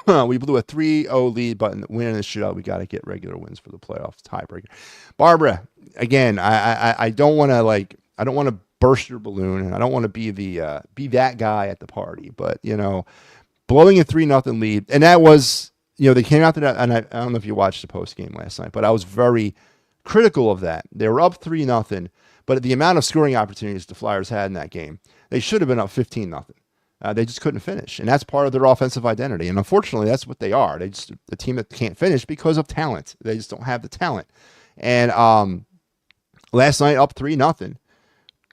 We blew a 3-0 lead, but in winning the shootout, we got to get regular wins for the playoffs tiebreaker. Barbara, again, I don't want to burst your balloon, and I don't want to be that guy at the party, but blowing a 3-0 lead, and that was, they came out to that, and I don't know if you watched the post game last night, but I was very critical of that. They were up 3-0, but the amount of scoring opportunities the Flyers had in that game, they should have been up 15-0. They just couldn't finish, and that's part of their offensive identity. And unfortunately, that's what they are. They just a team that can't finish because of talent. They just don't have the talent. And last night, up 3-0,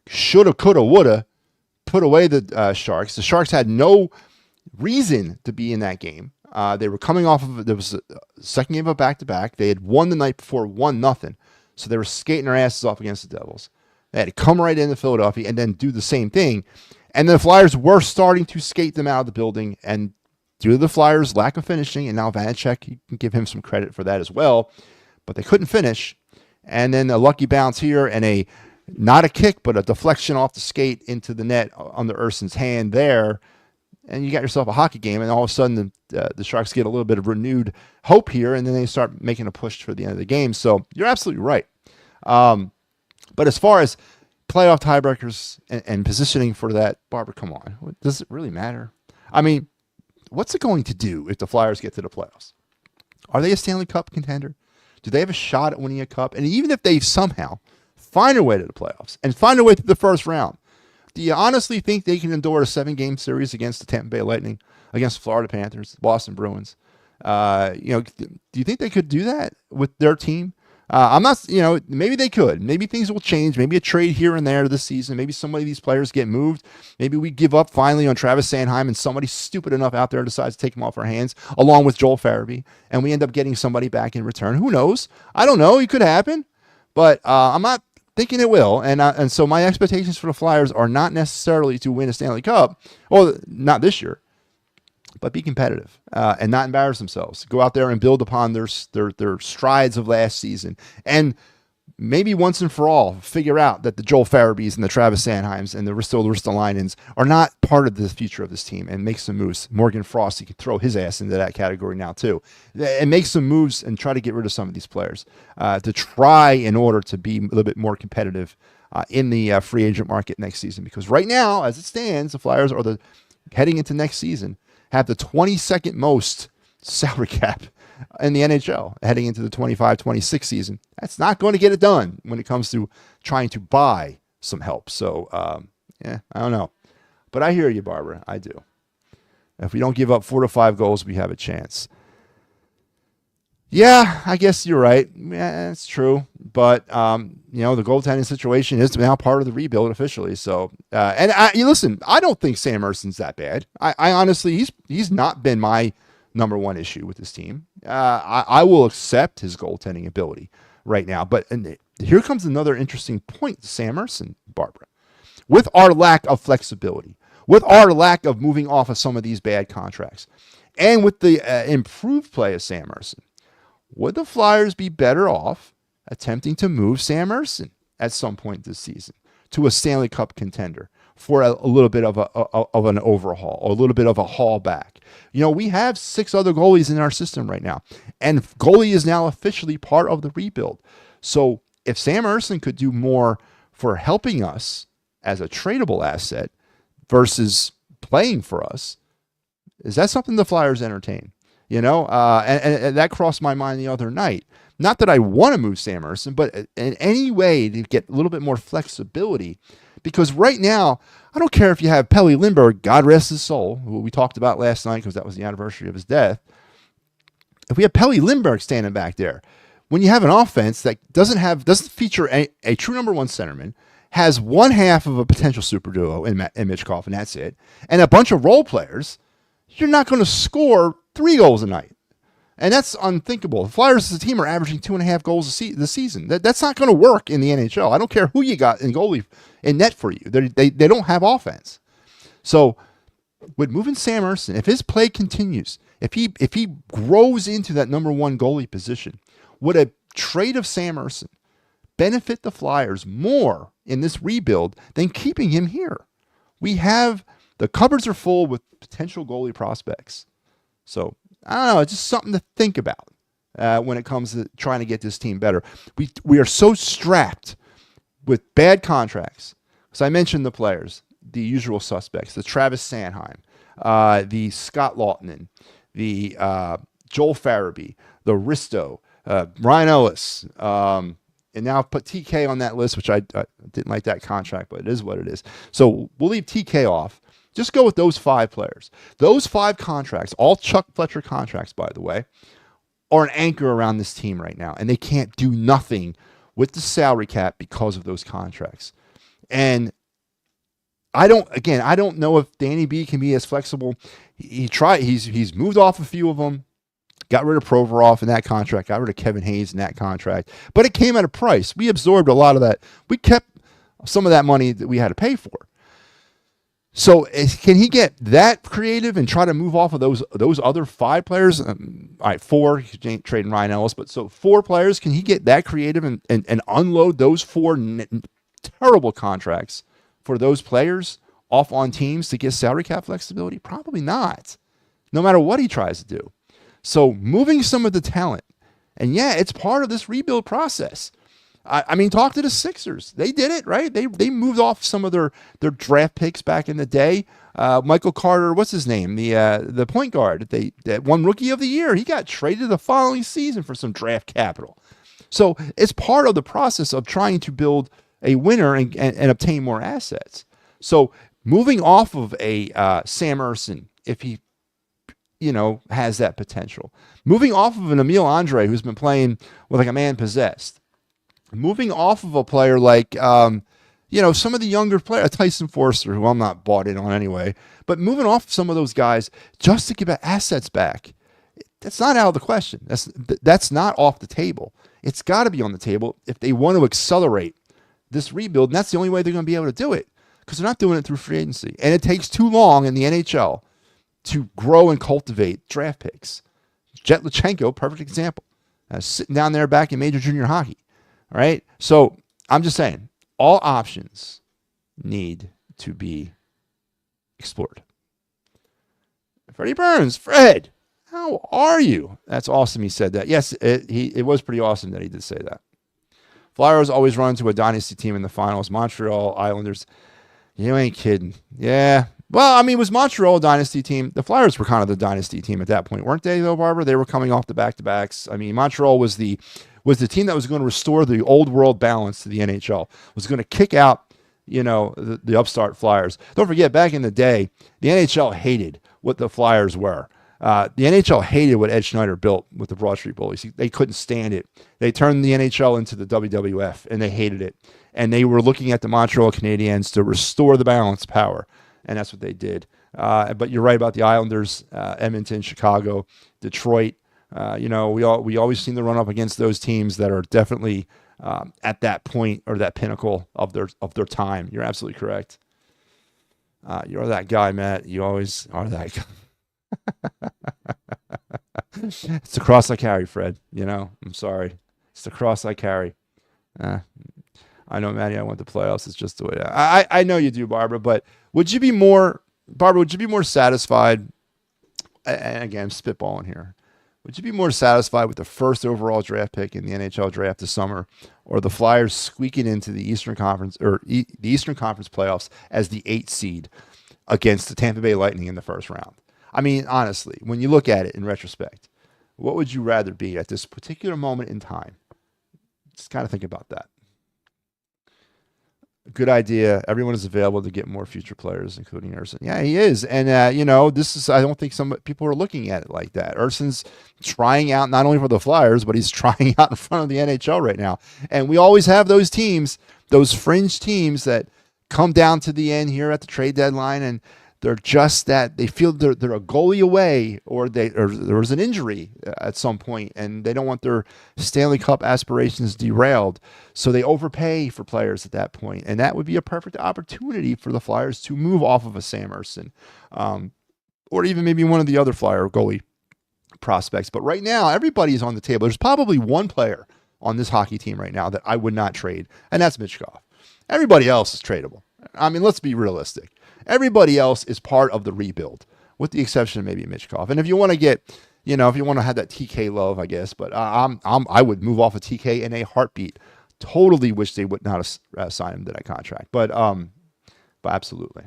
shoulda, coulda, woulda, put away the Sharks. The Sharks had no reason to be in that game. They were coming off of, there was a second game of back-to-back. They had won the night before 1-0, so they were skating their asses off against the Devils. They had to come right into Philadelphia and then do the same thing. And the Flyers were starting to skate them out of the building, and due to the Flyers' lack of finishing, and now Vanacek, you can give him some credit for that as well, but they couldn't finish. And then a lucky bounce here, and not a kick, but a deflection off the skate into the net under Urson's hand there, and you got yourself a hockey game, and all of a sudden the Sharks get a little bit of renewed hope here, and then they start making a push for the end of the game. So you're absolutely right. But as far as playoff tiebreakers and positioning for that, Barbara, come on. Does it really matter? I mean, what's it going to do if the Flyers get to the playoffs? Are they a Stanley Cup contender? Do they have a shot at winning a cup? And even if they somehow find a way to the playoffs and find a way to the first round, do you honestly think they can endure a 7-game series against the Tampa Bay Lightning, against the Florida Panthers, Boston Bruins? Do you think they could do that with their team? I'm not, maybe they could. Maybe things will change. Maybe a trade here and there this season. Maybe some of these players get moved. Maybe we give up finally on Travis Sanheim and somebody stupid enough out there decides to take him off our hands, along with Joel Farabee, and we end up getting somebody back in return. Who knows? I don't know. It could happen, but I'm not thinking it will. And so my expectations for the Flyers are not necessarily to win a Stanley Cup. Well, not this year, but be competitive and not embarrass themselves. Go out there and build upon their strides of last season. And maybe once and for all, figure out that the Joel Farabees and the Travis Sanheims and the Ristolainens are not part of the future of this team, and make some moves. Morgan Frost, he could throw his ass into that category now too. And make some moves and try to get rid of some of these players to try in order to be a little bit more competitive in the free agent market next season. Because right now, as it stands, the Flyers are heading into next season, have the 22nd most salary cap in the NHL heading into the 25-26 season. That's not going to get it done when it comes to trying to buy some help. So, I don't know. But I hear you, Barbara. I do. If we don't give up 4 to 5 goals, we have a chance. Yeah, I guess you're right. Yeah, that's true. But, the goaltending situation is now part of the rebuild officially. So, listen, I don't think Sam Erson's that bad. I honestly, he's not been my number one issue with this team. I will accept his goaltending ability right now. But here comes another interesting point to Sam Erson, Barbara. With our lack of flexibility, with our lack of moving off of some of these bad contracts, and with the improved play of Sam Erson, would the Flyers be better off attempting to move Sam Erson at some point this season to a Stanley Cup contender for a little bit of an overhaul, or a little bit of a haul back? We have 6 other goalies in our system right now, and goalie is now officially part of the rebuild. So if Sam Erson could do more for helping us as a tradable asset versus playing for us, is that something the Flyers entertain? And that crossed my mind the other night. Not that I want to move Sam Erson, but in any way to get a little bit more flexibility. Because right now, I don't care if you have Pelle Lindbergh, God rest his soul, who we talked about last night because that was the anniversary of his death. If we have Pelle Lindbergh standing back there, when you have an offense that doesn't feature a true number one centerman, has one half of a potential super duo in Michkov, and that's it, and a bunch of role players, you're not going to score 3 goals a night. And that's unthinkable. The Flyers as a team are averaging 2.5 goals this season. That's not going to work in the NHL. I don't care who you got in goalie in net for you. They don't have offense. So with moving Sam Erson, if his play continues, if he grows into that number one goalie position, would a trade of Sam Erson benefit the Flyers more in this rebuild than keeping him here? The cupboards are full with potential goalie prospects. So I don't know. It's just something to think about when it comes to trying to get this team better. We are so strapped with bad contracts. So I mentioned the players, the usual suspects, the Travis Sanheim, the Scott Lautinen, the Joel Farabee, the Risto, Ryan Ellis, and now put TK on that list, which I didn't like that contract, but it is what it is. So we'll leave TK off. Just go with those 5 players. Those 5 contracts, all Chuck Fletcher contracts, by the way, are an anchor around this team right now. And they can't do nothing with the salary cap because of those contracts. And I don't know if Danny B can be as flexible. He's moved off a few of them, got rid of Provorov in that contract, got rid of Kevin Hayes in that contract. But it came at a price. We absorbed a lot of that. We kept some of that money that we had to pay for. So can he get that creative and try to move off of those other 5 players? All right, 4, he's trading Ryan Ellis, but so 4 players, can he get that creative and unload those 4 terrible contracts for those players off on teams to get salary cap flexibility? Probably not, no matter what he tries to do. So moving some of the talent, and it's part of this rebuild process. I mean, talk to the Sixers. They did it, right? They moved off some of their draft picks back in the day. Michael Carter, what's his name? The point guard that won Rookie of the Year. He got traded the following season for some draft capital. So it's part of the process of trying to build a winner and obtain more assets. So moving off of a Sam Erson, if he has that potential. Moving off of an Emil Andre who's been playing with like a man possessed. moving off of a player like, some of the younger players, Tyson Forster, who I'm not bought in on anyway, but moving off some of those guys just to give assets back, that's not out of the question. That's not off the table. It's got to be on the table if they want to accelerate this rebuild, and that's the only way they're going to be able to do it, because they're not doing it through free agency. And it takes too long in the NHL to grow and cultivate draft picks. Jet Lachenko, perfect example, sitting down there back in major junior hockey. All right? So I'm just saying, all options need to be explored. Freddie Burns, Fred, how are you? That's awesome he said that. Yes, it was pretty awesome that he did say that. Flyers always run into a dynasty team in the finals. Montreal Islanders, you ain't kidding. Yeah. Well, I mean, was Montreal a dynasty team? The Flyers were kind of the dynasty team at that point, weren't they, though, Barbara? They were coming off the back-to-backs. I mean, Montreal was the team that was going to restore the old world balance to the NHL, was going to kick out, the upstart Flyers. Don't forget, back in the day, the NHL hated what the Flyers were. The NHL hated what Ed Schneider built with the Broad Street Bullies. They couldn't stand it. They turned the NHL into the WWF, and they hated it. And they were looking at the Montreal Canadiens to restore the balance power, and that's what they did. But you're right about the Islanders, Edmonton, Chicago, Detroit. We always seem to run up against those teams that are definitely at that point or that pinnacle of their time. You're absolutely correct. You're that guy, Matt. You always are that guy. It's the cross I carry, Fred. I'm sorry. It's the cross I carry. I know, Matty, I want the playoffs. It's just the way I know you do, Barbara, but would you be more satisfied? And again, I'm spitballing here. Would you be more satisfied with the first overall draft pick in the NHL draft this summer, or the Flyers squeaking into the Eastern Conference the Eastern Conference playoffs as the 8th seed against the Tampa Bay Lightning in the first round? I mean, honestly, when you look at it in retrospect, what would you rather be at this particular moment in time? Just kind of think about that. Good idea. Everyone is available to get more future players, including Urson. Yeah, he is. And, this is, I don't think some people are looking at it like that. Urson's trying out not only for the Flyers, but he's trying out in front of the NHL right now. And we always have those teams, those fringe teams that come down to the end here at the trade deadline, and they're just that they feel they're a goalie away, or there was an injury at some point, and they don't want their Stanley Cup aspirations derailed, so they overpay for players at that point, and that would be a perfect opportunity for the Flyers to move off of a Sam Ersson, or even maybe one of the other Flyer goalie prospects. But right now, everybody's on the table. There's probably one player on this hockey team right now that I would not trade, and that's Michkov. Everybody else is tradable. I mean, let's be realistic. Everybody else is part of the rebuild, with the exception of maybe Michkov. And if you want to get, if you want to have that TK love, I guess, but I would move off of TK in a heartbeat. Totally wish they would not have signed him to that contract, but absolutely.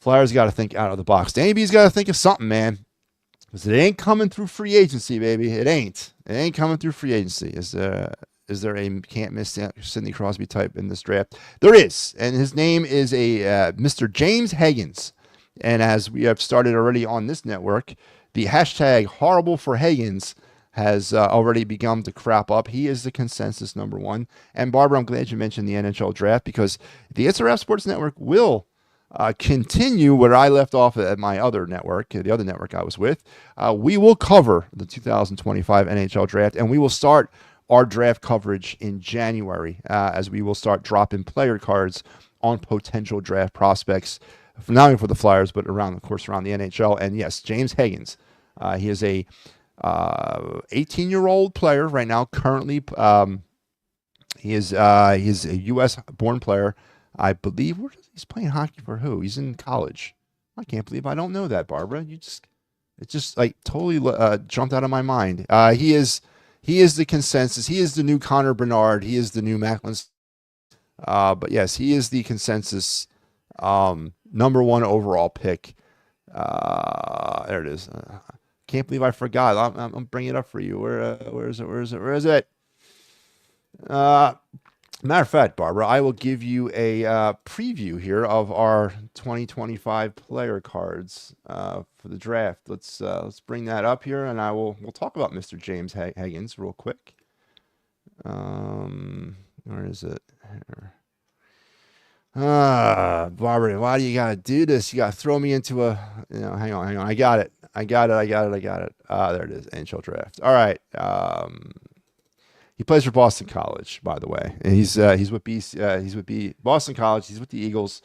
Flyers got to think out of the box. Danny B's got to think of something, man, because it ain't coming through free agency, baby. It ain't coming through free agency. Is there a can't miss Sidney Crosby type in this draft? There is, and his name is Mr. James Higgins. And as we have started already on this network, the hashtag horrible for Higgins has already begun to crop up. He is the consensus number one. And Barbara, I'm glad you mentioned the NHL draft, because the It's a Wrap Sports Network will continue where I left off at my other network, the other network I was with. We will cover the 2025 NHL draft, and we will start our draft coverage in January, as we will start dropping player cards on potential draft prospects, not only for the Flyers, but around the NHL. And yes, James Higgins, he is a 18-year-old player right now. Currently, he is a U.S. born player. I believe he's playing hockey for who? He's in college. I can't believe I don't know that, Barbara. It just like totally jumped out of my mind. He is the consensus. He is the new Connor Bernard. He is the new Macklin. But yes, he is the consensus number one overall pick. There it is. Can't believe I forgot. I'm bringing it up for you. Where is it? Matter of fact, Barbara, I will give you a preview here of our 2025 player cards for the draft. Let's bring that up here, and we'll talk about Mr. James Higgins real quick. Where is it? Here. Barbara, why do you gotta do this? You gotta throw me into a, hang on. I got it. There it is. NHL draft. All right. He plays for Boston College, by the way, and he's with Boston College. He's with the Eagles.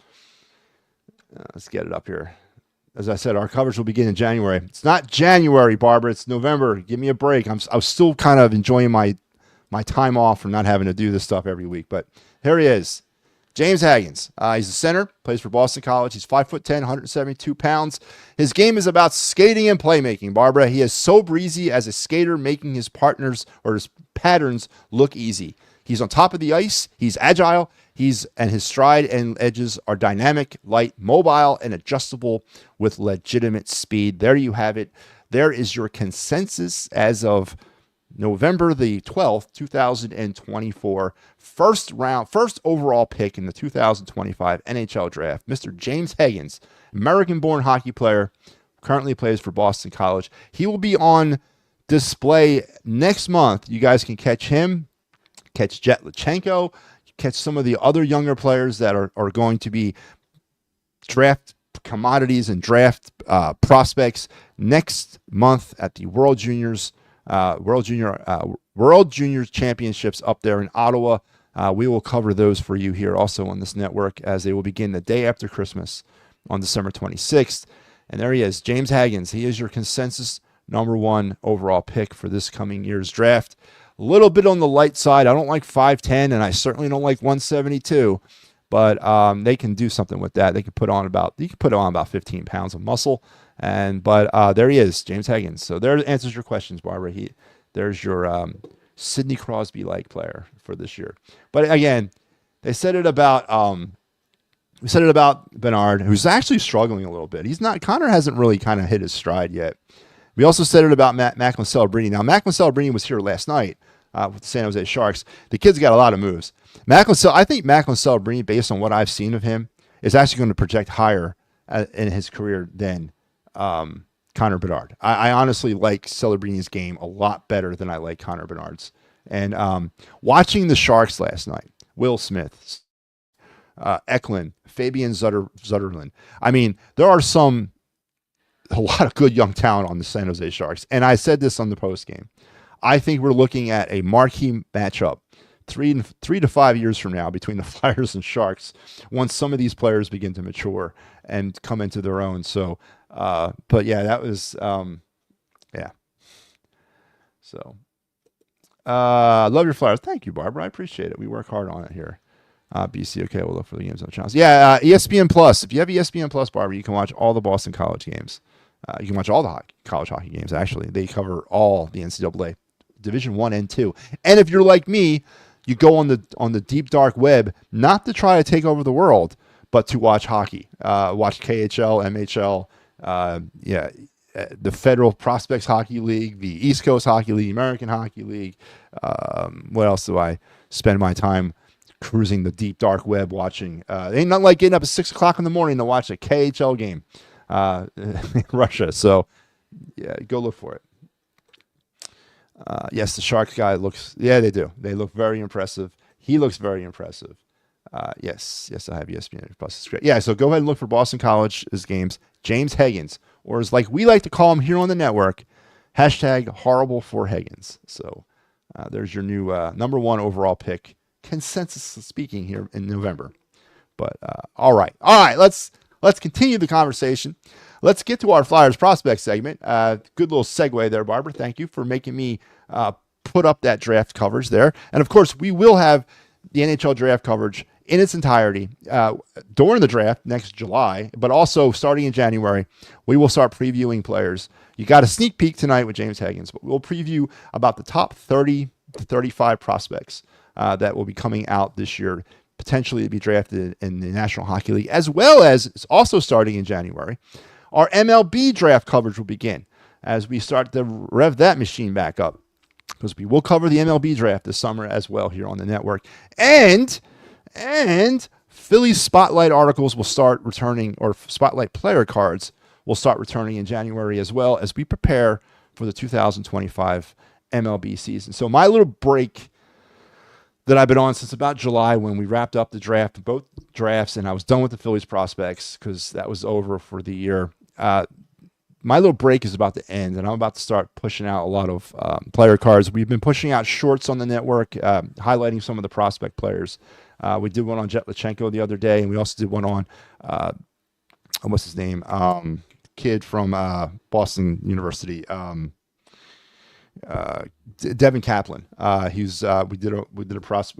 Let's get it up here. As I said, our coverage will begin in January. It's not January, Barbara. It's November. Give me a break. I was still kind of enjoying my time off from not having to do this stuff every week. But here he is. James Hagens. He's a center, plays for Boston College. He's 5'10", 172 pounds. His game is about skating and playmaking, Barbara. He is so breezy as a skater, making his partners or his patterns look easy. He's on top of the ice. He's agile. And his stride and edges are dynamic, light, mobile, and adjustable with legitimate speed. There you have it. There is your consensus as of November the 12th, 2024, first overall pick in the 2025 NHL draft, Mr. James Hagens, American-born hockey player, currently plays for Boston College. He will be on display next month. You guys can catch him, catch Jet Lachenko, catch some of the other younger players that are going to be draft commodities and draft prospects next month at the World Juniors Championships up there in Ottawa. We will cover those for you here also on this network as they will begin the day after Christmas on December 26th. And there he is, James Hagens. He is your consensus #1 overall pick for this coming year's draft. A little bit on the light side. I don't like 5'10", and I certainly don't like 172. But they can do something with that. They can put on about 15 pounds of muscle. But there he is, James Hagens. So there answers your questions, Barbara. There's your Sidney Crosby-like player for this year. But again, we said it about Bernard, who's actually struggling a little bit. Connor hasn't really kind of hit his stride yet. We also said it about Macklin Celebrini. Now, Macklin Celebrini was here last night with the San Jose Sharks. The kid's got a lot of moves. I think Macklin Celebrini, based on what I've seen of him, is actually going to project higher in his career than Connor Bedard. I honestly like Celebrini's game a lot better than I like Connor Bedard's. And watching the Sharks last night, Will Smith, Eklund, Fabian Zutterlund. I mean, there are a lot of good young talent on the San Jose Sharks. And I said this on the post game. I think we're looking at a marquee matchup 3 to 5 years from now between the Flyers and Sharks once some of these players begin to mature and come into their own. So, but yeah, that was, yeah. So, love your Flyers. Thank you, Barbara. I appreciate it. We work hard on it here. BC, okay, we'll look for the games on channels. Yeah, ESPN Plus. If you have ESPN Plus, Barbara, you can watch all the Boston College games. You can watch all the college hockey games, actually. They cover all the NCAA, Division 1 and 2. And if you're like me, you go on the deep, dark web, not to try to take over the world, but to watch hockey. Watch KHL, MHL, the Federal Prospects Hockey League, the East Coast Hockey League, American Hockey League. What else do I spend my time cruising the deep, dark web watching? Ain't nothing like getting up at 6 o'clock in the morning to watch a KHL game in Russia. So, yeah, go look for it. Yes, the Sharks guy looks, yeah, they do. They look very impressive. He looks very impressive. Yes, I have ESPN Plus. It's great. Yeah, so go ahead and look for Boston College's games. James Hagens, or as like we like to call him here on the network, #horrible4Hagens. So there's your new #1 overall pick, consensus speaking, here in November. But all right, let's continue the conversation. Let's get to our Flyers prospect segment. Good little segue there, Barbara. Thank you for making me put up that draft coverage there. And of course, we will have the NHL draft coverage in its entirety during the draft next July, but also starting in January, we will start previewing players. You got a sneak peek tonight with James Hagens, but we'll preview about the top 30 to 35 prospects that will be coming out this year, potentially to be drafted in the National Hockey League, as well as it's also starting in January. Our MLB draft coverage will begin as we start to rev that machine back up, because we will cover the MLB draft this summer as well here on the network. And Phillies Spotlight articles will start returning, or Spotlight player cards will start returning in January as well, as we prepare for the 2025 MLB season. So my little break that I've been on since about July when we wrapped up the draft, both drafts, and I was done with the Phillies prospects because that was over for the year. My little break is about to end, and I'm about to start pushing out a lot of player cards. We've been pushing out shorts on the network, highlighting some of the prospect players. We did one on Jet Lachenko the other day, and we also did one on, what's his name? Kid from Boston University. Devin Kaplan. We did a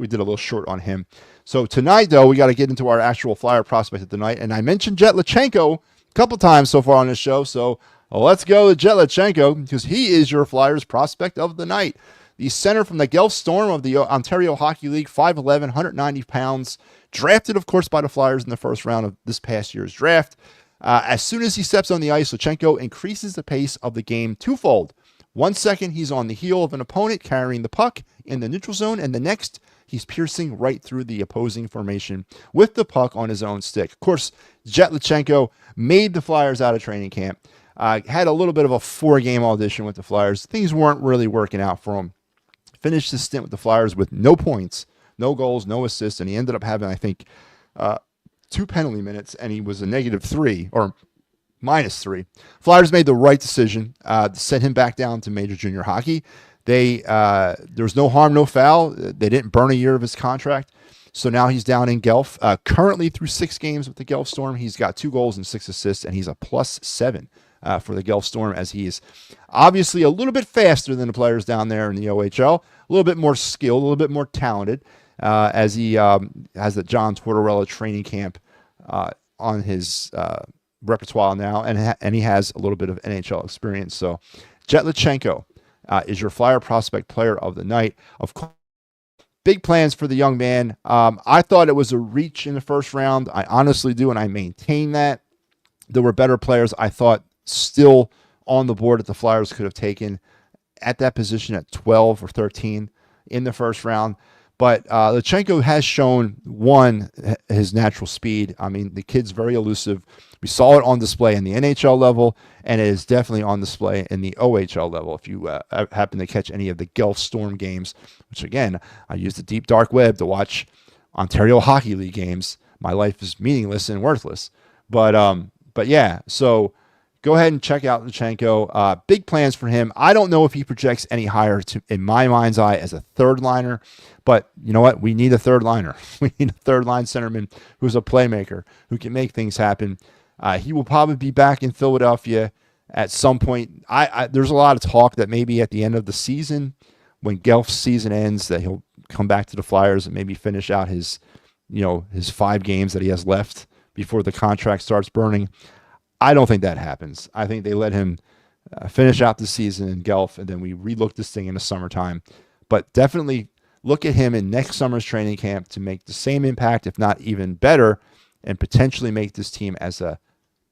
little short on him. So tonight, though, we got to get into our actual Flyer prospect of the night. And I mentioned Jet Lachenko a couple times so far on this show. So let's go to Jet Lachenko because he is your Flyers prospect of the night. The center from the Guelph Storm of the Ontario Hockey League, 5'11", 190 pounds, drafted, of course, by the Flyers in the first round of this past year's draft. As soon as he steps on the ice, Lachenko increases the pace of the game twofold. 1 second, he's on the heel of an opponent carrying the puck in the neutral zone, and the next, he's piercing right through the opposing formation with the puck on his own stick. Of course, Jet Lachenko made the Flyers out of training camp, had a little bit of a 4-game audition with the Flyers. Things weren't really working out for him. Finished his stint with the Flyers with no points, no goals, no assists, and he ended up having, I think, 2 penalty minutes, and he was a -3, or -3. Flyers made the right decision to send him back down to major junior hockey. There was no harm, no foul. They didn't burn a year of his contract. So now he's down in Guelph. Currently through 6 games with the Guelph Storm, he's got 2 goals and 6 assists, and he's a +7 for the Guelph Storm, as he is obviously a little bit faster than the players down there in the OHL, a little bit more skilled, a little bit more talented, as he has the John Tortorella training camp on his repertoire now, and he has a little bit of NHL experience. So Jet Lachenko is your Flyer prospect player of the night. Of course, big plans for the young man. I thought it was a reach in the first round. I honestly do, and I maintain that. There were better players I thought still on the board that the Flyers could have taken at that position at 12 or 13 in the first round. But Lachenko has shown, his natural speed. I mean, the kid's very elusive. We saw it on display in the NHL level, and it is definitely on display in the OHL level. If you happen to catch any of the Guelph Storm games, which, again, I use the deep dark web to watch Ontario Hockey League games. My life is meaningless and worthless. But yeah, so go ahead and check out Lachenko. Big plans for him. I don't know if he projects any higher in my mind's eye as a third liner, but you know what? We need a third liner. We need a third line centerman who's a playmaker, who can make things happen. He will probably be back in Philadelphia at some point. There's a lot of talk that maybe at the end of the season, when Guelph's season ends, that he'll come back to the Flyers and maybe finish out his 5 games that he has left before the contract starts burning. I don't think that happens. I think they let him finish out the season in Guelph, and then we relook this thing in the summertime. But definitely look at him in next summer's training camp to make the same impact, if not even better, and potentially make this team as a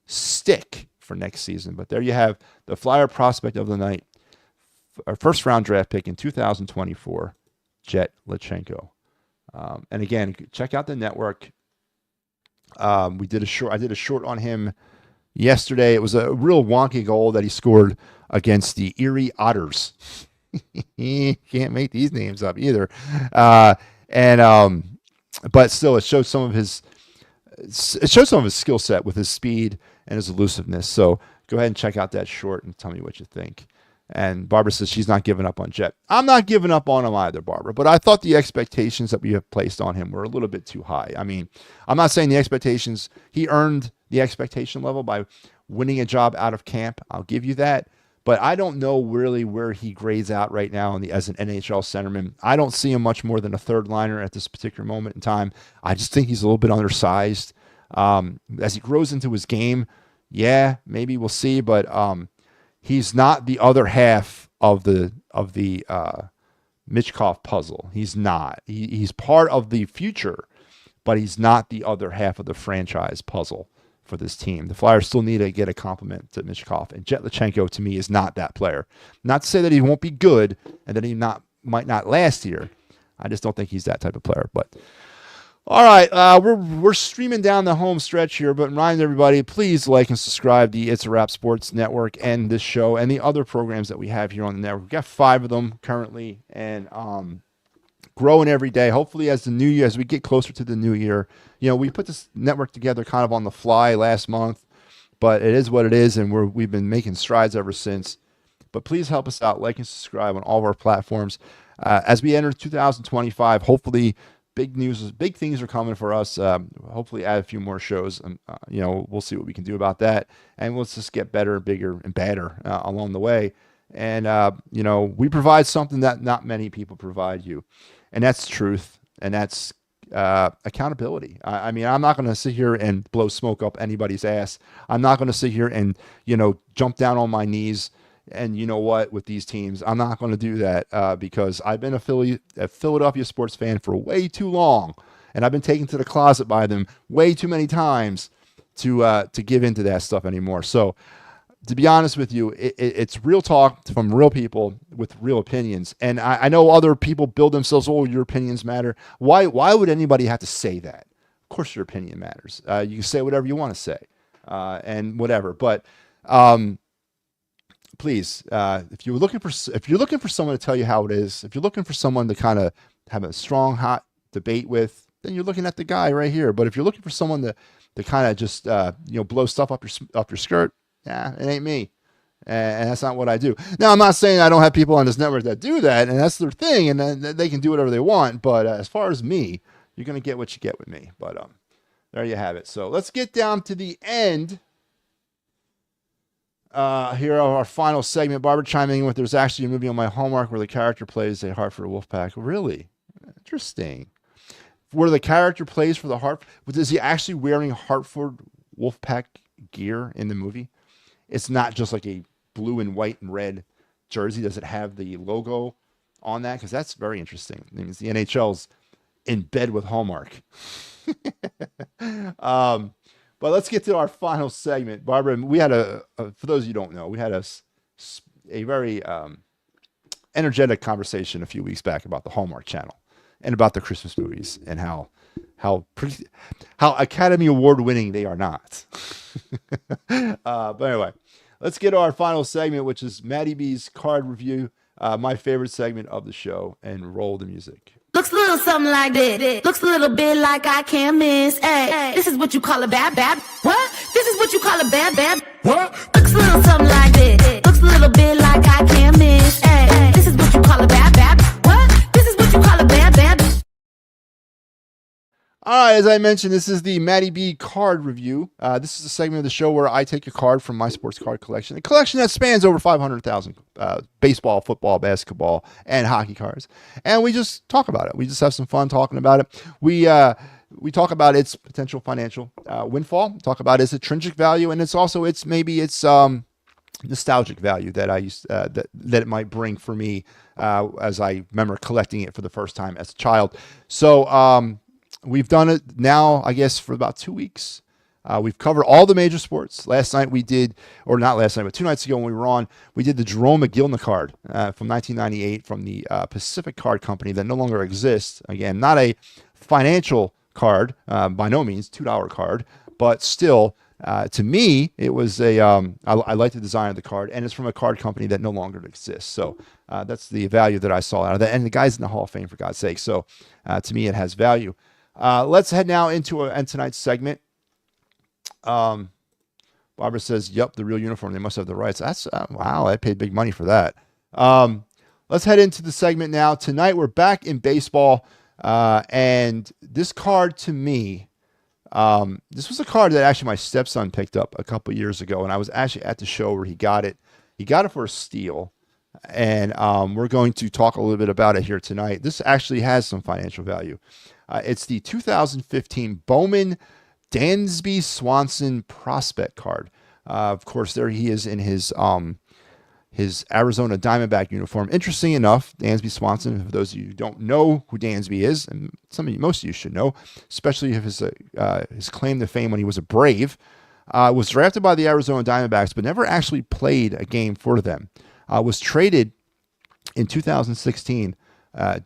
stick for next season. But there you have the Flyer prospect of the night, our first-round draft pick in 2024, Jet Lachenko. And again, check out the network. I did a short on him yesterday. It was a real wonky goal that he scored against the Erie Otters. Can't make these names up either. But still, it shows some of his skill set with his speed and his elusiveness. So go ahead and check out that short and tell me what you think. And Barbara says she's not giving up on Jet. I'm not giving up on him either, Barbara, but I thought the expectations that we have placed on him were a little bit too high. I mean, I'm not saying the expectations, he earned the expectation level by winning a job out of camp. I'll give you that. But I don't know really where he grades out right now as an NHL centerman. I don't see him much more than a third liner at this particular moment in time. I just think he's a little bit undersized. As he grows into his game, yeah, maybe we'll see, but he's not the other half of the Michkov puzzle. He's not. He's part of the future, but he's not the other half of the franchise puzzle for this team. The Flyers still need to get a compliment to Michkov, and Jet Lachenko, to me, is not that player. Not to say that he won't be good and that he might not last here. I just don't think he's that type of player. But all right, we're streaming down the home stretch here, but remind everybody, please like and subscribe to the It's a Wrap Sports Network and this show and the other programs that we have here on the network. We've got 5 of them currently, and growing every day. Hopefully, as we get closer to the new year, we put this network together kind of on the fly last month, but it is what it is, and we've been making strides ever since. But please help us out, like and subscribe on all of our platforms. As we enter 2025, hopefully big things are coming for us. Hopefully add a few more shows. We'll see what we can do about that. And let's just get better, bigger, and badder along the way. And, we provide something that not many people provide you. And that's truth. And that's accountability. I mean, I'm not going to sit here and blow smoke up anybody's ass. I'm not going to sit here and, jump down on my knees. And you know what, with these teams, I'm not going to do that because I've been a Philadelphia sports fan for way too long, and I've been taken to the closet by them way too many times to give into that stuff anymore. So, to be honest with you, it's real talk from real people with real opinions. And I know other people build themselves, oh, your opinions matter. Why would anybody have to say that? Of course, your opinion matters. You can say whatever you want to say and whatever, but. Please, if you're looking for someone to tell you how it is, if you're looking for someone to kind of have a strong, hot debate with, then you're looking at the guy right here. But if you're looking for someone to kind of just blow stuff up your skirt, it ain't me, and that's not what I do. Now, I'm not saying I don't have people on this network that do that, and that's their thing, and then they can do whatever they want. But as far as me, you're gonna get what you get with me. But there you have it. So let's get down to the end. Here are our final segment. Barbara chiming in with, there's actually a movie on my Hallmark where the character plays a Hartford Wolfpack. Really? Interesting. Where the character plays for the Hartford, is he actually wearing Hartford Wolfpack gear in the movie? It's not just like a blue and white and red jersey. Does it have the logo on that? Because that's very interesting. I mean, the NHL's in bed with Hallmark. But let's get to our final segment. Barbara, we had for those of you who don't know, we had a very energetic conversation a few weeks back about the Hallmark Channel and about the Christmas movies and how Academy Award winning they are not. But anyway, let's get to our final segment, which is MattyB's card review, my favorite segment of the show, and roll the music. Looks a little something like this. Looks a little bit like I can't miss. Hey, this is what you call a bad. What? This is what you call a bad. What? Looks a little something like this. Looks a little bit like I can't miss. Hey, this is what you call a bad. What? This is what you call a bad. All right, as I mentioned, this is the MattyB card review. This is a segment of the show where I take a card from my sports card collection, a collection that spans over 500,000 baseball, football, basketball, and hockey cards, and we just talk about it. We just have some fun talking about it. We talk about its potential financial windfall, talk about its intrinsic value, and it's also its nostalgic value that that it might bring for me as I remember collecting it for the first time as a child. So. We've done it now, I guess, for about 2 weeks. We've covered all the major sports. Last night we did, or not last night, but 2 nights ago when we were on, we did the Jerome McGillna card from 1998 from the Pacific Card Company that no longer exists. Again, not a financial card, by no means, $2 card, but still, to me, it was I like the design of the card, and it's from a card company that no longer exists. So that's the value that I saw out of that. And the guy's in the Hall of Fame, for God's sake. So to me, it has value. Let's head now into tonight's segment. Barbara says, yep, the real uniform. They must have the rights. That's wow, I paid big money for that. Let's head into the segment now. Tonight, we're back in baseball. And this card to me, this was a card that actually my stepson picked up a couple years ago. And I was actually at the show where he got it. He got it for a steal. And we're going to talk a little bit about it here tonight. This actually has some financial value. It's the 2015 Bowman Dansby Swanson prospect card. Of course, there he is in his Arizona Diamondback uniform. Interesting enough, Dansby Swanson, for those of you who don't know who Dansby is, and most of you should know, especially if his claim to fame when he was a Brave, was drafted by the Arizona Diamondbacks, but never actually played a game for them. Was traded in 2016.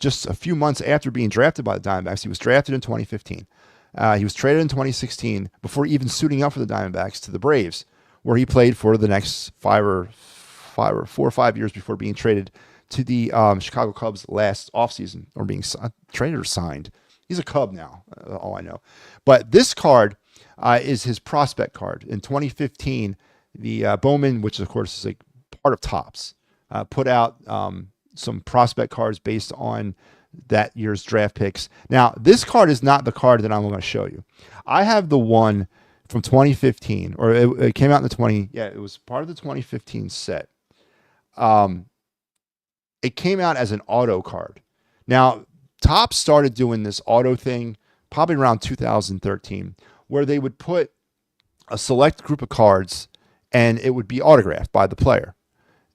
Just a few months after being drafted by the Diamondbacks. He was drafted in 2015. He was traded in 2016 before even suiting up for the Diamondbacks to the Braves, where he played for the next 4 or 5 years before being traded to the Chicago Cubs last offseason, or being traded or signed. He's a Cub now, all I know. But this card is his prospect card. In 2015, the Bowman, which of course is a part of Topps, put out some prospect cards based on that year's draft picks. Now, this card is not the card that I'm going to show you. I have the one from 2015, or it came out in the it was part of the 2015 set. It came out as an auto card. Now, Topps started doing this auto thing probably around 2013, where they would put a select group of cards and it would be autographed by the player.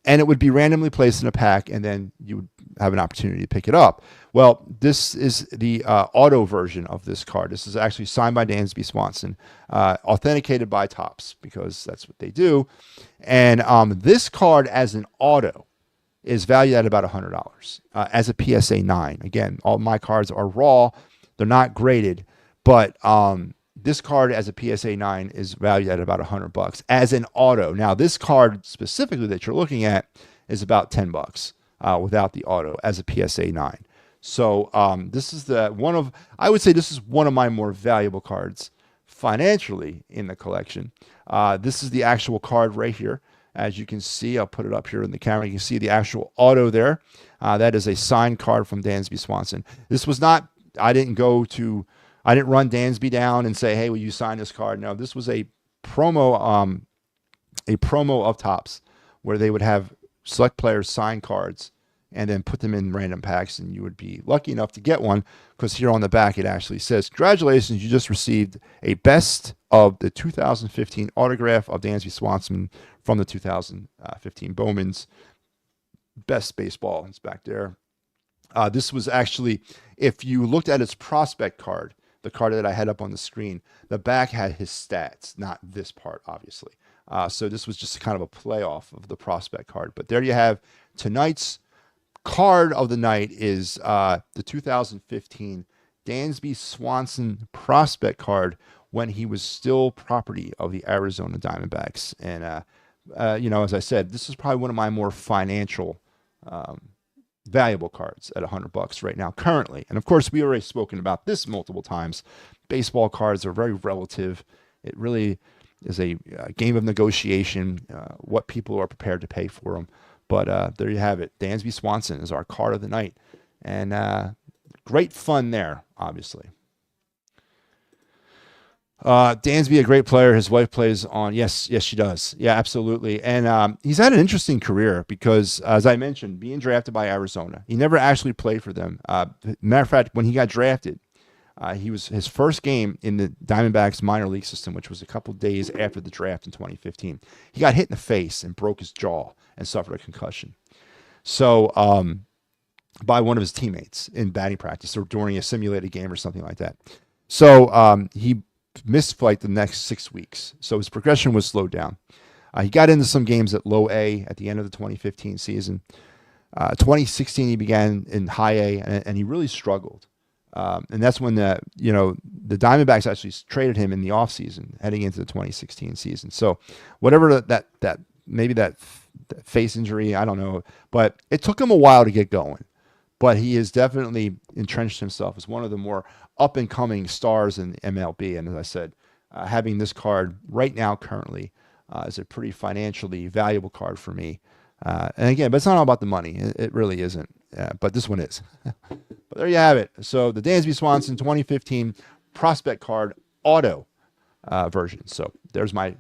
And it would be randomly placed in a pack, and then you would have an opportunity to pick it up. Well, this is the auto version of this card. This is actually signed by Dansby Swanson, authenticated by Topps, because that's what they do. And this card as an auto is valued at about $100 as a PSA 9. Again, all my cards are raw. They're not graded, but this card as a PSA 9 is valued at about $100 as an auto. Now, this card specifically that you're looking at is about $10 without the auto as a PSA 9. So this is I would say this is one of my more valuable cards financially in the collection. This is the actual card right here. As you can see, I'll put it up here in the camera. You can see the actual auto there. That is a signed card from Dansby Swanson. This was not, I didn't run Dansby down and say, hey, will you sign this card? No, this was a promo of Topps, where they would have select players sign cards and then put them in random packs, and you would be lucky enough to get one, because here on the back it actually says, congratulations, you just received a best of the 2015 autograph of Dansby Swanson from the 2015 Bowman's best baseball. It's back there. This was actually, if you looked at its prospect card, the card that I had up on the screen, the back had his stats, not this part, obviously. So this was just kind of a playoff of the prospect card. But there you have tonight's card of the night is the 2015 Dansby Swanson prospect card, when he was still property of the Arizona Diamondbacks. And, as I said, this is probably one of my more financial valuable cards at $100 right now currently. And of course, we already spoken about this multiple times. Baseball cards are very relative. It really is a game of negotiation, what people are prepared to pay for them. But there you have it. Dansby Swanson is our card of the night. And great fun there, obviously. Dansby, a great player. His wife plays on. Yes, she does. Yeah, absolutely. And he's had an interesting career because, as I mentioned, being drafted by Arizona, he never actually played for them. Matter of fact, when he got drafted, he was his first game in the Diamondbacks minor league system, which was a couple days after the draft in 2015. He got hit in the face and broke his jaw and suffered a concussion. So, by one of his teammates in batting practice or during a simulated game or something like that. So, he missed flight the next 6 weeks. So his progression was slowed down. He got into some games at low A at the end of the 2015 season. 2016, he began in high A, and he really struggled. And that's when the Diamondbacks actually traded him in the offseason heading into the 2016 season. So whatever that face injury, I don't know, but it took him a while to get going. But he has definitely entrenched himself as one of the more up-and-coming stars in MLB. And as I said, having this card right now currently is a pretty financially valuable card for me. And again, but it's not all about the money. It really isn't. But this one is. But there you have it. So the Dansby Swanson 2015 prospect card auto version. So there's my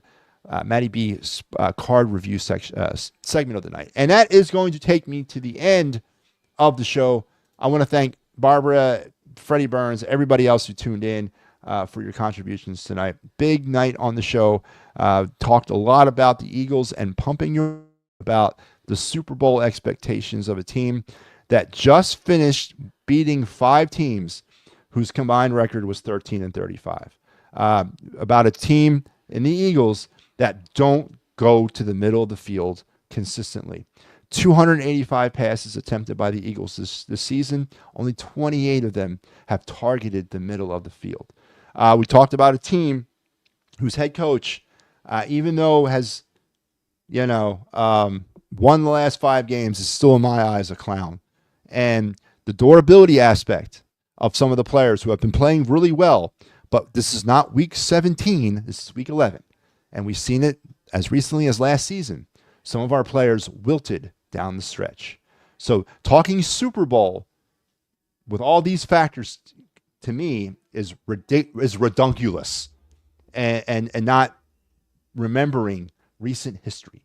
MattyB card review segment of the night. And that is going to take me to the end of the show. I want to thank Barbara, Freddie Burns, everybody else who tuned in for your contributions tonight. Big night on the show. Talked a lot about the Eagles and pumping you about the Super Bowl expectations of a team that just finished beating 5 teams whose combined record was 13-35. About a team in the Eagles that don't go to the middle of the field consistently. 285 passes attempted by the Eagles this season. Only 28 of them have targeted the middle of the field. We talked about a team whose head coach, even though has, won the last 5 games, is still in my eyes a clown. And the durability aspect of some of the players who have been playing really well, but this is not week 17, this is week 11. And we've seen it as recently as last season. Some of our players wilted down the stretch. So talking Super Bowl with all these factors, to me, is redunculous and not remembering recent history.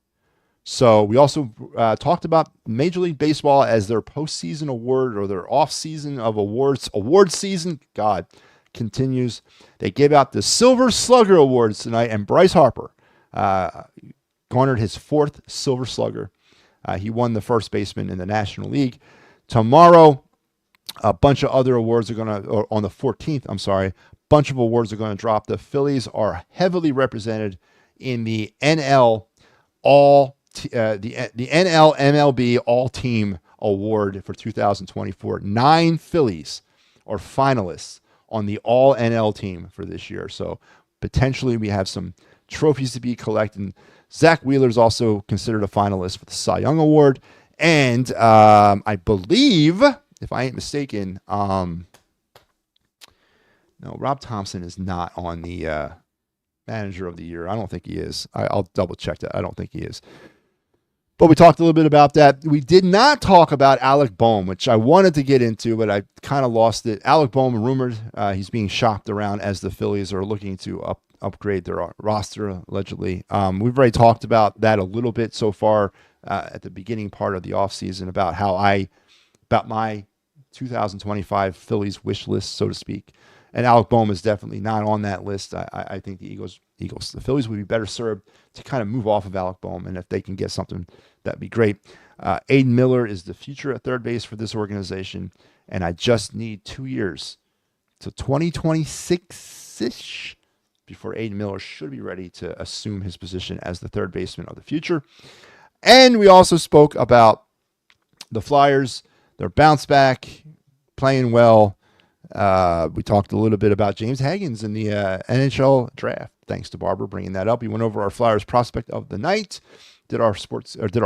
So we also talked about Major League Baseball as their postseason award or their off-season of awards. Award season, God, continues. They gave out the Silver Slugger Awards tonight, and Bryce Harper garnered his 4th Silver Slugger. He won the first baseman in the National League. Tomorrow, a bunch of other awards are going to, or on the 14th, I'm sorry, a bunch of awards are going to drop. The Phillies are heavily represented in the NL the NL MLB All-Team Award for 2024. 9 Phillies are finalists on the All NL team for this year. So potentially we have some trophies to be collected. Zach Wheeler is also considered a finalist for the Cy Young Award. And I believe, if I ain't mistaken, no, Rob Thompson is not on the Manager of the Year. I don't think he is. I'll double check that. I don't think he is. But we talked a little bit about that. We did not talk about Alec Bohm, which I wanted to get into, but I kind of lost it. Alec Bohm, rumored he's being shopped around as the Phillies are looking to upgrade their roster, allegedly. We've already talked about that a little bit so far at the beginning part of the offseason about about my 2025 Phillies wish list, so to speak. And Alec Bohm is definitely not on that list. I think the Phillies would be better served to kind of move off of Alec Bohm, and if they can get something, that'd be great. Aiden Miller is the future at third base for this organization, and I just need 2 years to 2026-ish before Aiden Miller should be ready to assume his position as the third baseman of the future. And we also spoke about the Flyers, their bounce back, playing well. We talked a little bit about James Haggins in the NHL draft. Thanks to Barbara bringing that up. We went over our Flyers prospect of the night, did our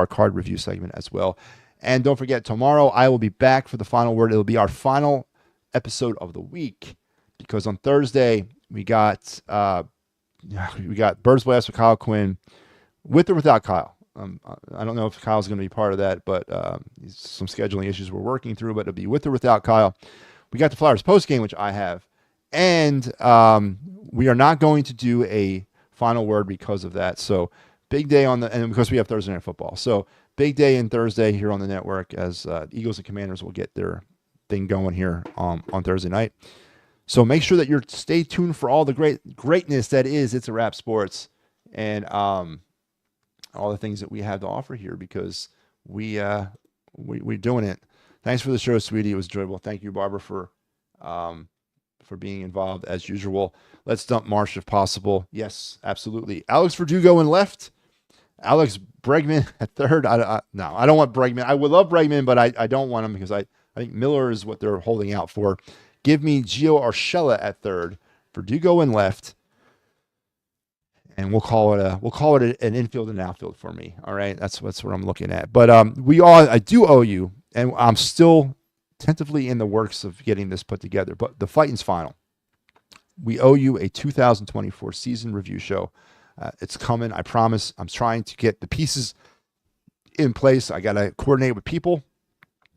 card review segment as well. And don't forget, tomorrow I will be back for the final word. It'll be our final episode of the week because on Thursday we got Birds Blast with Kyle Quinn, with or without Kyle. I don't know if Kyle's going to be part of that, but some scheduling issues we're working through. But it'll be with or without Kyle. We got the Flyers post game, which I have, and we are not going to do a final word because of that. So big day and because we have Thursday Night Football. So big day in Thursday here on the network as Eagles and Commanders will get their thing going here on Thursday night. So make sure that you're stay tuned for all the greatness that is It's a Wrap Sports and all the things that we have to offer here because we're doing it. Thanks for the show, sweetie. It was enjoyable. Thank you, Barbara, for being involved as usual. Let's dump Marsh if possible. Yes, absolutely. Alex Verdugo in left. Alex Bregman at third. No, I don't want Bregman. I would love Bregman, but I don't want him because I think Miller is what they're holding out for. Give me Gio Urshela at third. Verdugo in left. And we'll call it an infield and outfield for me. All right, that's what I'm looking at. But I do owe you. And I'm still tentatively in the works of getting this put together. But the Fighting's final. We owe you a 2024 season review show. It's coming. I promise. I'm trying to get the pieces in place. I got to coordinate with people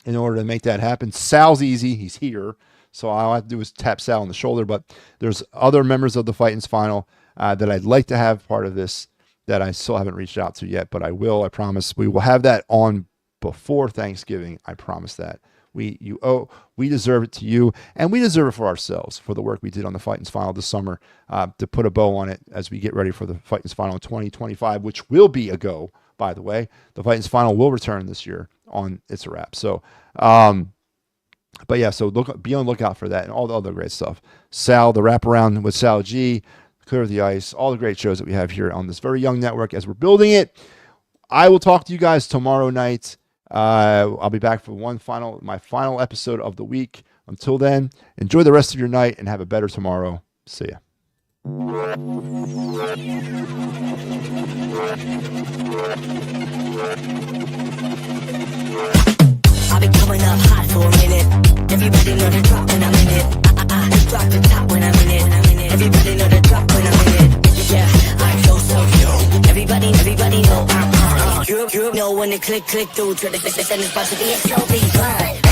in order to make that happen. Sal's easy. He's here. So all I have to do is tap Sal on the shoulder. But there's other members of the Fighting's final that I'd like to have part of this that I still haven't reached out to yet. But I will. I promise. We will have that on before Thanksgiving. I promise that. We deserve it to you, and we deserve it for ourselves for the work we did on the Fighting's final this summer to put a bow on it as we get ready for the Fighting's final in 2025, which will be a go, by the way. The Fighting's final will return this year on It's a Wrap. So, but yeah, so be on the lookout for that and all the other great stuff. Sal, the wraparound with Sal G, Clear the Ice, all the great shows that we have here on this very young network as we're building it. I will talk to you guys tomorrow night. I'll be back for my final episode of the week. Until then, enjoy the rest of your night and have a better tomorrow. See ya. I've been coming up hot for a minute. Everybody know the drop when I'm in it. Drop the top when I'm in it. Everybody know the drop when I'm in it. Yeah, I go so yo. Everybody know I'm on. You know when the click through to the and it's about to be a slow beat.